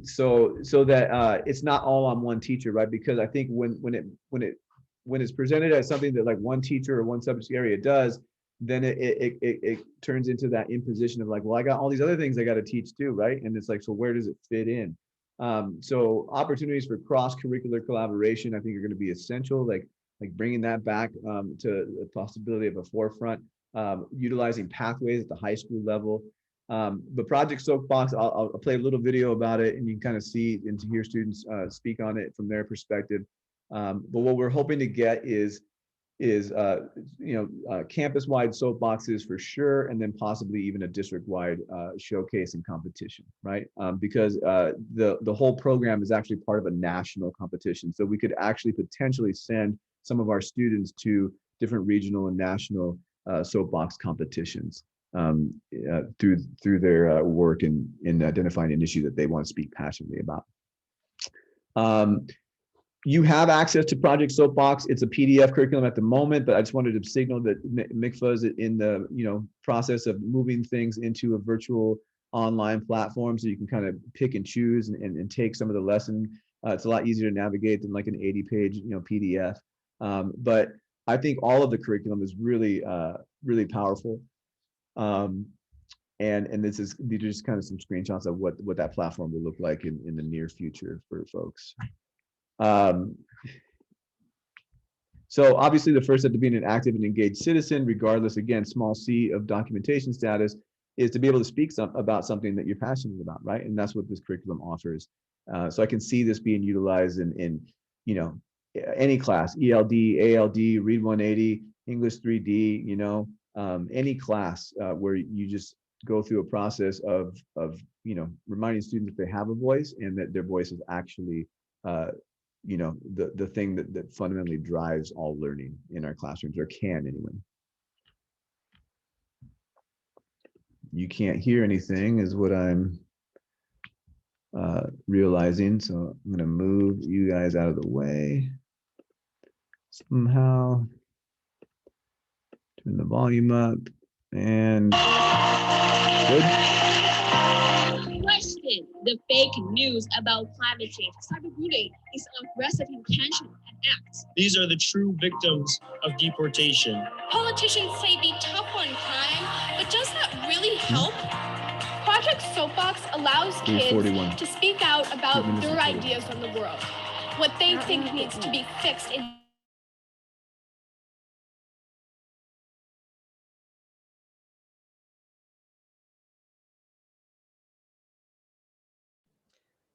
So that it's not all on one teacher, right? Because I think when it's presented as something that like one teacher or one subject area does, then it turns into that imposition of like, well, I got all these other things I got to teach too, right? And it's like, so where does it fit in? So opportunities for cross-curricular collaboration, I think, are going to be essential, like bringing that back to the possibility of a forefront, utilizing pathways at the high school level. But Project Soapbox, I'll play a little video about it, and you can kind of see and to hear students speak on it from their perspective. But what we're hoping to get is campus-wide soapboxes for sure, and then possibly even a district-wide showcase and competition, right? Because the whole program is actually part of a national competition, so we could actually potentially send some of our students to different regional and national soapbox competitions through their work in identifying an issue that they want to speak passionately about. You have access to Project Soapbox. It's a PDF curriculum at the moment, but I just wanted to signal that MICVA is in the process of moving things into a virtual online platform, so you can kind of pick and choose and take some of the lesson. It's a lot easier to navigate than like an 80-page, PDF. But I think all of the curriculum is really, really powerful. And these are just kind of some screenshots of what that platform will look like in the near future for folks. So obviously the first step to being an active and engaged citizen, regardless, again, small c, of documentation status, is to be able to speak about something that you're passionate about, right? And that's what this curriculum offers. So I can see this being utilized in any class, ELD, ALD, Read 180, English 3D, any class where you just go through a process of reminding students that they have a voice and that their voice is actually the thing that fundamentally drives all learning in our classrooms, or can anyway. You can't hear anything is what I'm realizing, so I'm gonna move you guys out of the way somehow. Turn the volume up and good. Question: the fake news about climate change. Cyberbullying is aggressive intention and acts. These are the true victims of deportation. Politicians say be tough on crime, but does that really help? Project Soapbox allows kids to speak out about their ideas on the world, what they think needs to be fixed in.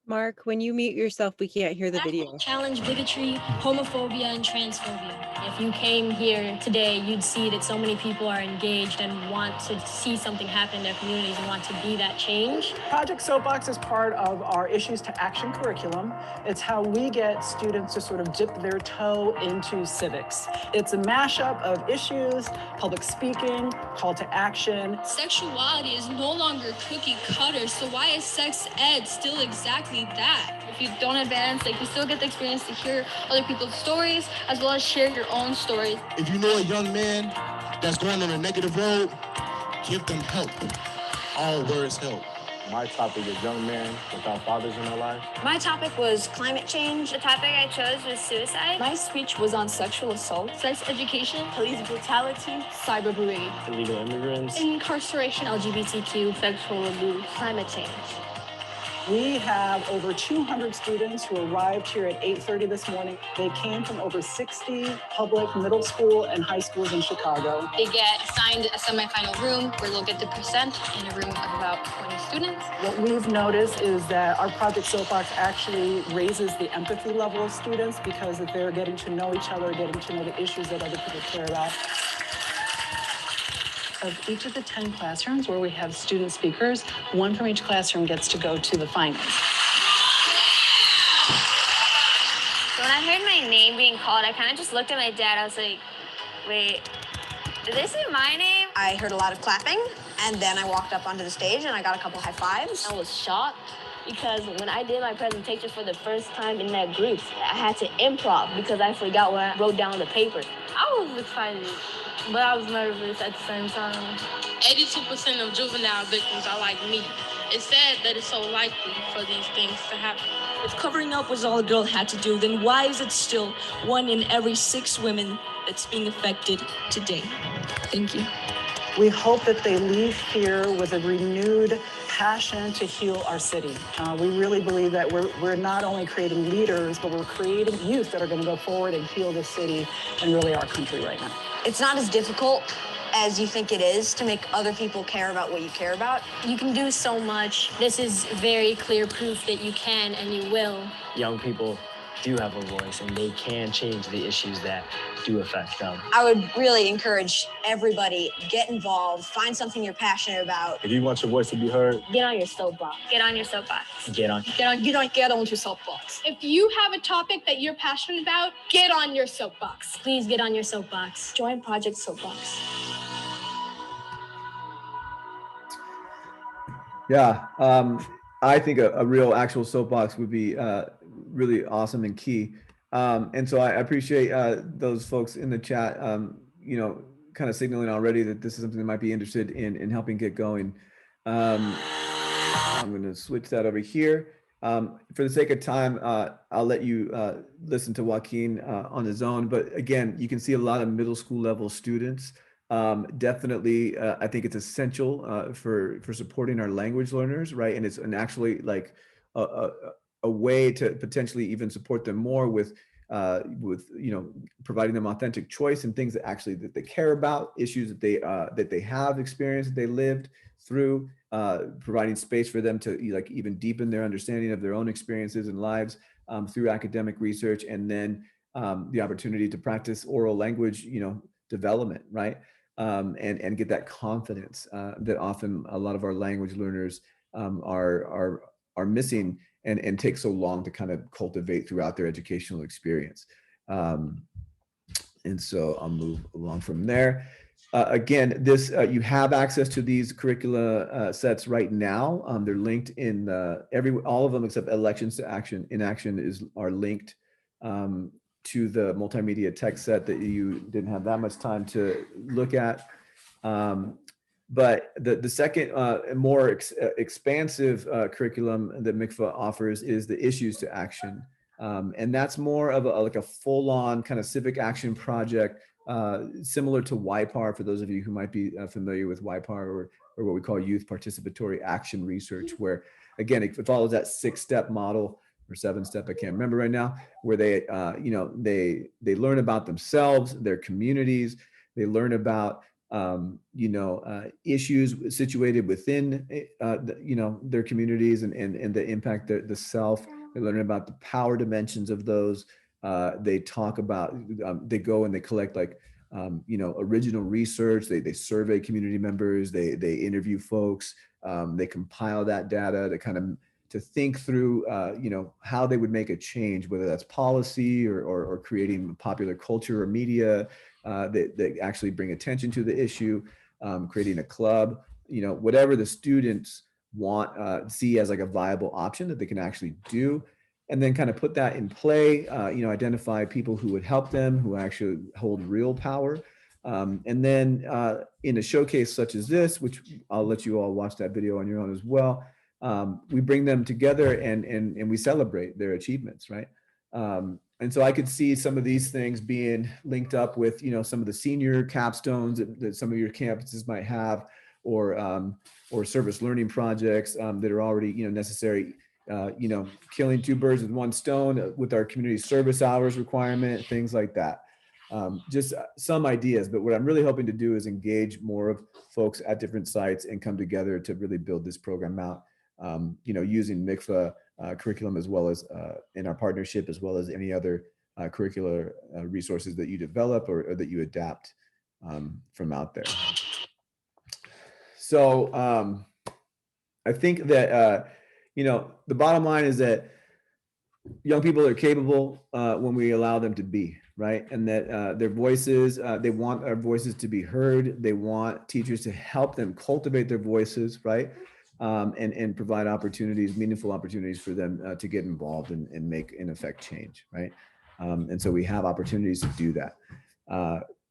Mark, when you mute yourself, we can't hear the video. Challenge bigotry, homophobia, and transphobia. If you came here today, you'd see that so many people are engaged and want to see something happen in their communities and want to be that change. Project Soapbox is part of our Issues to Action curriculum. It's how we get students to sort of dip their toe into civics. It's a mashup of issues, public speaking, call to action. Sexuality is no longer cookie cutter, so why is sex ed still exactly that? If you don't advance, you still get the experience to hear other people's stories as well as share your own stories. If you know a young man that's going on a negative road, give them help. All words help. My topic is young men without fathers in their lives. My topic was climate change. The topic I chose was suicide. My speech was on sexual assault, sex education, police brutality, cyberbullying, Illegal immigrants, incarceration, LGBTQ, sexual abuse, climate change. We have over 200 students who arrived here at 8:30 this morning. They came from over 60 public middle school and high schools in Chicago. They get assigned a semifinal room where they'll get to present in a room of about 20 students. What we've noticed is that our Project Soapbox actually raises the empathy level of students because they're getting to know each other, getting to know the issues that other people care about. Of each of the 10 classrooms where we have student speakers, one from each classroom gets to go to the finals. So when I heard my name being called, I kind of just looked at my dad. I was like, wait, did they say my name? I heard a lot of clapping, and then I walked up onto the stage and I got a couple high fives. I was shocked because when I did my presentation for the first time in that group, I had to improv because I forgot what I wrote down on the paper. I was excited, but I was nervous at the same time. 82% of juvenile victims are like me. It's sad that it's so likely for these things to happen. If covering up was all a girl had to do, then why is it still 1 in every 6 women that's being affected today? Thank you. We hope that they leave here with a renewed passion to heal our city. We really believe that we're not only creating leaders, but we're creating youth that are going to go forward and heal the city and really our country right now. It's not as difficult as you think it is to make other people care about what you care about. You can do so much. This is very clear proof that you can and you will. Young people do have a voice and they can change the issues that do affect them. I would really encourage everybody, get involved, find something you're passionate about. If you want your voice to be heard, Get on your soapbox. Get on your soapbox. get on. Get on your soapbox. If you have a topic that you're passionate about, get on your soapbox. Please get on your soapbox. Join Project Soapbox. Yeah, I think a real actual soapbox would be really awesome and key. And so I appreciate those folks in the chat, kind of signaling already that this is something they might be interested in helping get going. I'm going to switch that over here. For the sake of time, I'll let you listen to Joaquin on his own. But again, you can see a lot of middle school level students. Definitely, I think it's essential for supporting our language learners, right? And it's actually like a way to potentially even support them more with providing them authentic choice and things that actually that they care about, issues that they have experienced, that they lived through, providing space for them to like even deepen their understanding of their own experiences and lives through academic research, and then the opportunity to practice oral language, development, right? And get that confidence that often a lot of our language learners are missing and take so long to kind of cultivate throughout their educational experience. And so I'll move along from there. Again, you have access to these curricula sets right now. They're linked in all of them except Elections to Action. In Action are linked to the multimedia text set that you didn't have that much time to look at. But the second more expansive curriculum that MICFA offers is the Issues to Action. And that's more of like a full-on kind of civic action project, similar to YPAR, for those of you who might be familiar with YPAR, or what we call Youth Participatory Action Research, where again, it follows that 6-step model or 7-step, I can't remember right now, where they learn about themselves, their communities, they learn about issues situated within their communities and the impact the self. They learn about the power dimensions of those. They talk about, they go and they collect original research. They survey community members. They interview folks. They compile that data to think through, how they would make a change, whether that's policy or creating popular culture or media that actually bring attention to the issue, creating a club, whatever the students see as like a viable option that they can actually do, and then kind of put that in play, identify people who would help them, who actually hold real power. And then in a showcase such as this, which I'll let you all watch that video on your own as well, we bring them together and we celebrate their achievements, right? And so I could see some of these things being linked up with, some of the senior capstones that some of your campuses might have, or service learning projects that are already, necessary. Killing 2 birds with 1 stone with our community service hours requirement, things like that. Just some ideas, but what I'm really hoping to do is engage more of folks at different sites and come together to really build this program out, using MICFA curriculum, as well as in our partnership, as well as any other curricular resources that you develop or that you adapt from out there. So I think that, the bottom line is that young people are capable when we allow them to be, right? And that their voices, they want our voices to be heard. They want teachers to help them cultivate their voices, right? And provide opportunities, meaningful opportunities for them to get involved and make and affect change, right? And so we have opportunities to do that.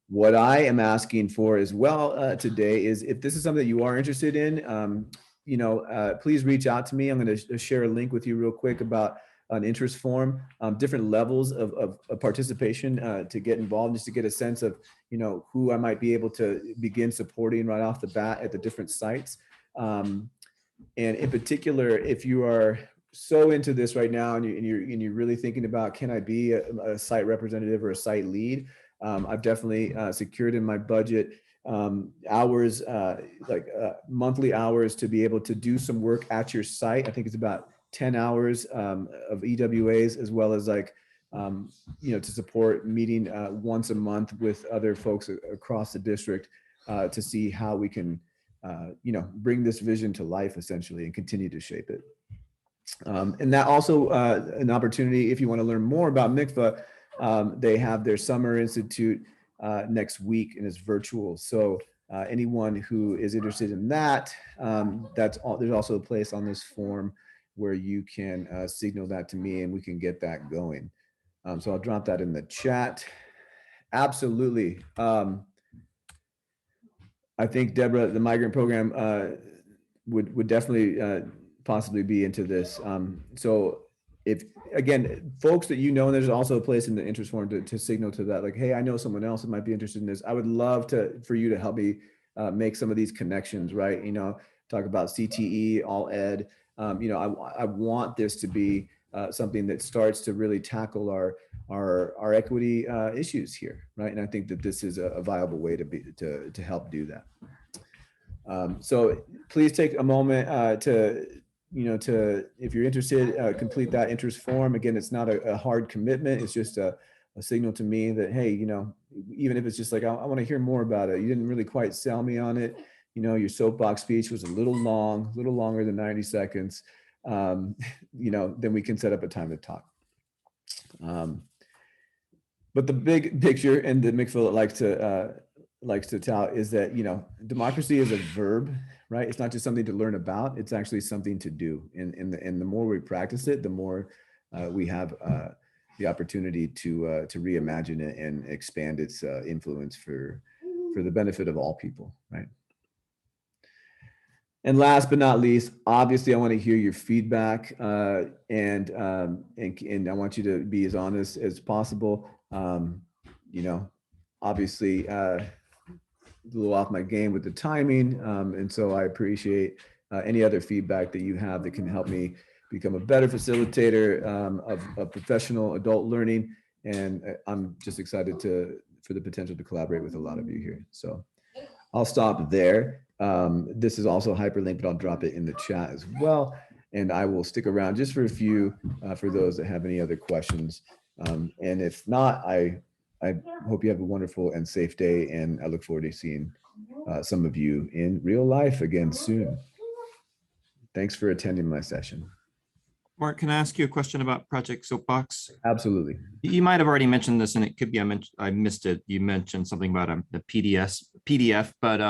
What I am asking for as well today is, if this is something that you are interested in, please reach out to me. I'm going to share a link with you real quick about an interest form, different levels of participation to get involved, just to get a sense of, who I might be able to begin supporting right off the bat at the different sites. And in particular, if you are so into this right now and you're really thinking about, can I be a site representative or a site lead? I've definitely secured in my budget hours, monthly hours, to be able to do some work at your site. I think it's about 10 hours of EWAs, as well as to support meeting once a month with other folks across the district to see how we can bring this vision to life, essentially, and continue to shape it. And that also an opportunity, if you want to learn more about MICFA, they have their Summer Institute next week, and it's virtual. So anyone who is interested in that, there's also a place on this form where you can signal that to me and we can get that going. So I'll drop that in the chat. Absolutely. I think, Deborah, the migrant program would definitely possibly be into this. So if, again, folks that you know, and there's also a place in the interest form to signal to that, like, hey, I know someone else that might be interested in this. I would love for you to help me make some of these connections, right? You know, talk about CTE, all ed. You know, I want this to be something that starts to really tackle our equity issues here, right? And I think that this is a viable way to help do that. So please take a moment if you're interested, complete that interest form. Again, it's not a hard commitment. It's just a signal to me that, hey, you know, even if it's just like, I want to hear more about it. You didn't really quite sell me on it. You know, your soapbox speech was a little longer than 90 seconds. You know, then we can set up a time to talk. But the big picture, and that Mick Phillip likes to tout, is that, you know, democracy is a verb, right? It's not just something to learn about, it's actually something to do. And the more we practice it, the more we have the opportunity to reimagine it and expand its influence for the benefit of all people, right? And last but not least, obviously, I want to hear your feedback, and I want you to be as honest as possible. You know, obviously, a little off my game with the timing, and so I appreciate any other feedback that you have that can help me become a better facilitator of professional adult learning. And I'm just excited for the potential to collaborate with a lot of you here. So I'll stop there. This is also hyperlinked, but I'll drop it in the chat as well. And I will stick around just for a few, for those that have any other questions. And if not, I hope you have a wonderful and safe day. And I look forward to seeing some of you in real life again soon. Thanks for attending my session. Mark, can I ask you a question about Project Soapbox? Absolutely. You might have already mentioned this, and it could be I missed it. You mentioned something about the PDF, but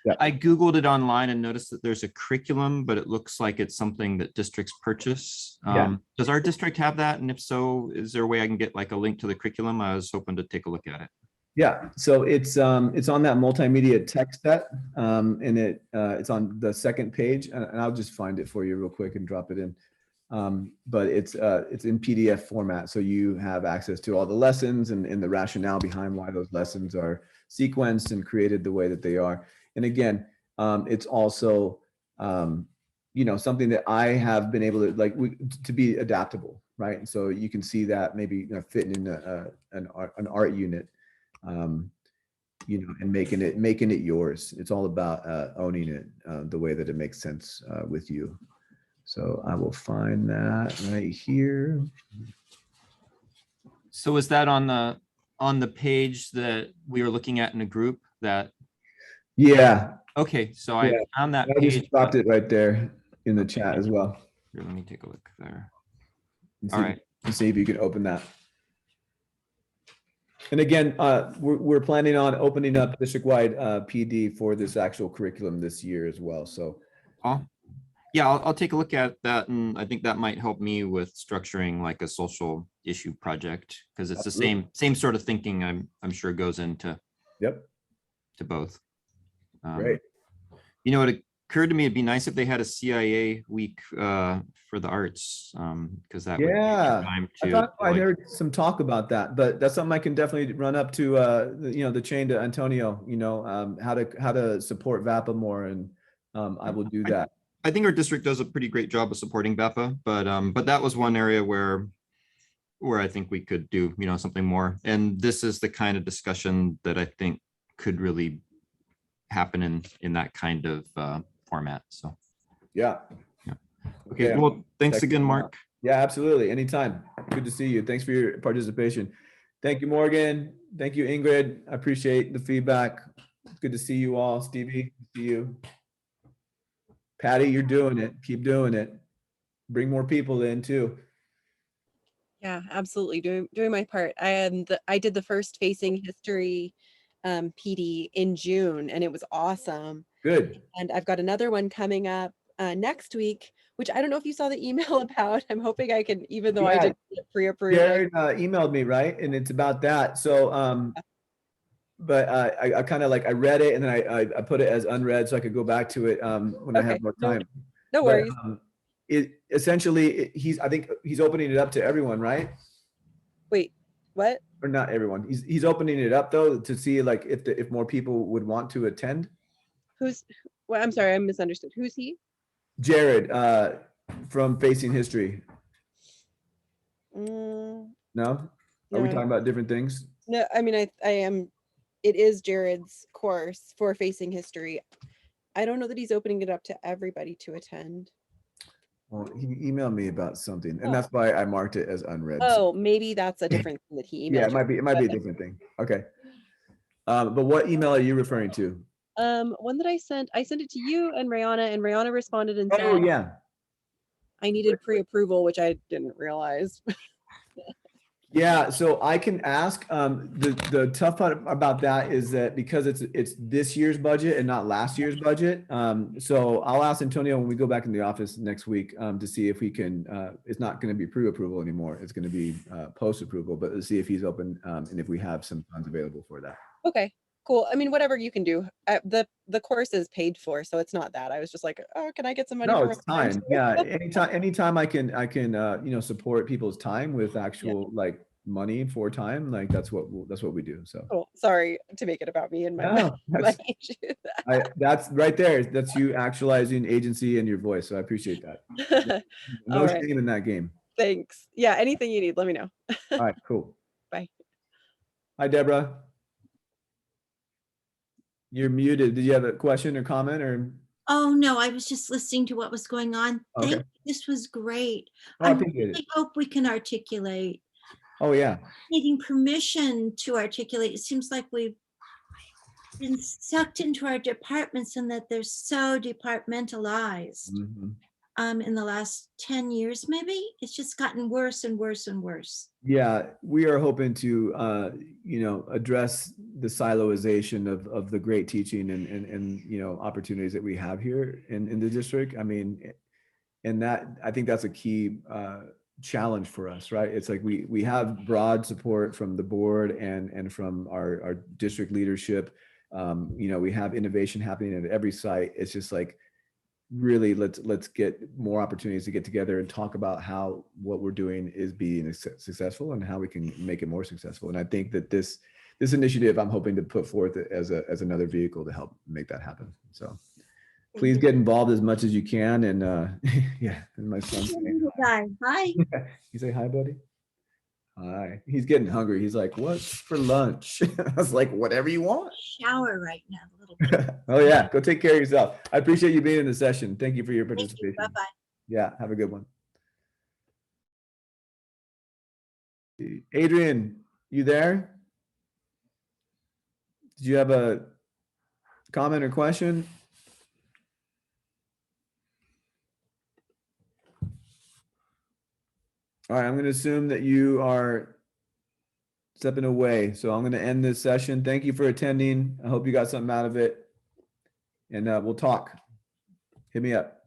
yeah. I Googled it online and noticed that there's a curriculum, but it looks like it's something that districts purchase. Yeah. Does our district have that? And if so, is there a way I can get like a link to the curriculum? I was hoping to take a look at it. Yeah, so it's on that multimedia text set, and it's on the second page, and I'll just find it for you real quick and drop it in. But it's in PDF format, so you have access to all the lessons and the rationale behind why those lessons are sequenced and created the way that they are. And again, it's also you know, something that I have been able to to be adaptable, right? And so you can see that maybe fitting in an art unit, you know, and making it yours. It's all about owning it the way that it makes sense with you. So I will find that right here. So is that on the page that we were looking at in a group that? Yeah. Okay, so I found that I page. just dropped it right there in the chat as well. Here, let me take a look there. All right. See if you can open that. And again, we're planning on opening up district-wide PD for this actual curriculum this year as well. So. Yeah, I'll take a look at that, and I think that might help me with structuring like a social issue project, because it's the same sort of thinking I'm sure goes into to both. Great. You know, it occurred to me it'd be nice if they had a CIA week for the arts, because that would be time to. I thought I heard some talk about that, but that's something I can definitely run up to you know, the chain to Antonio. You know, how to support VAPA more, and I will do that. I think our district does a pretty great job of supporting VAPA, but that was one area where I think we could do, you know, something more. And this is the kind of discussion that I think could really happen in that kind of format. So yeah. Okay. Well, thanks again, Mark. Yeah, absolutely. Anytime. Good to see you. Thanks for your participation. Thank you, Morgan. Thank you, Ingrid. I appreciate the feedback. Good to see you all. Stevie, see you. Patty, you're doing it. Keep doing it. Bring more people in too. Yeah, absolutely. Doing my part. I did the first Facing History PD in June, and it was awesome. Good. And I've got another one coming up next week, which I don't know if you saw the email about. I'm hoping I can, even though I didn't get pre-approved. Jared emailed me, right? And it's about that. So but I kind of I read it, and then I put it as unread so I could go back to it when I have more time. No worries. I think he's opening it up to everyone, right? Wait, what? Or not everyone. He's opening it up though to see like if more people would want to attend. Well, I'm sorry, I misunderstood. Who's he? Jared, from Facing History. Mm, No? Are we talking about different things? no, I mean, I am, it is Jared's course for Facing History. I don't know that he's opening it up to everybody to attend. Well, he emailed me about something, and that's why I marked it as unread. Oh, maybe that's a different thing that he emailed. Yeah, it might be a different thing. Okay. But what email are you referring to? One that I sent it to you and Rihanna responded and said, oh yeah, I needed pre-approval, which I didn't realize. yeah. So I can ask. The tough part about that is that because it's this year's budget and not last year's budget. So I'll ask Antonio when we go back in the office next week to see if we can. It's not going to be pre-approval anymore. It's going to be post-approval. But let's see if he's open and if we have some funds available for that. Okay, cool. I mean, whatever you can do. The course is paid for, so it's not that. I was just like, oh, can I get some money? No, for it's my time. Yeah, anytime I can support people's time with actual like money for time, like that's what we do. So cool. Sorry to make it about me and my, no, my issues. that's right there. That's you actualizing agency and your voice. So I appreciate that. No shame in that game. Thanks. Yeah, anything you need, let me know. All right, cool. Bye. Hi, Deborah. You're muted. Did you have a question or comment or? Oh, no, I was just listening to what was going on. Okay. Thank you. This was great. Oh, I I appreciate really it. hope we can articulate. Oh, yeah. Needing permission to articulate. It seems like we've been sucked into our departments and that they're so departmentalized. Mhm. In the last 10 years, maybe it's just gotten worse and worse and worse. Yeah, we are hoping to, address the siloization of the great teaching and opportunities that we have here in the district. I mean, and that I think that's a key challenge for us, right? It's like we have broad support from the board and from our district leadership. We have innovation happening at every site. It's just like, really let's get more opportunities to get together and talk about how what we're doing is being successful and how we can make it more successful. And I think that this initiative I'm hoping to put forth as another vehicle to help make that happen. So please get involved as much as you can. And yeah, and my son saying hi. You say hi, buddy. Hi. He's getting hungry. He's like, what's for lunch? I was like, whatever you want. Shower right now a little bit. Oh yeah, go take care of yourself. I appreciate you being in the session. Thank you for your participation. Bye-bye. Yeah, have a good one. Adrian, you there? Did you have a comment or question? All right, I'm going to assume that you are stepping away. So I'm going to end this session. Thank you for attending. I hope you got something out of it. And we'll talk. Hit me up.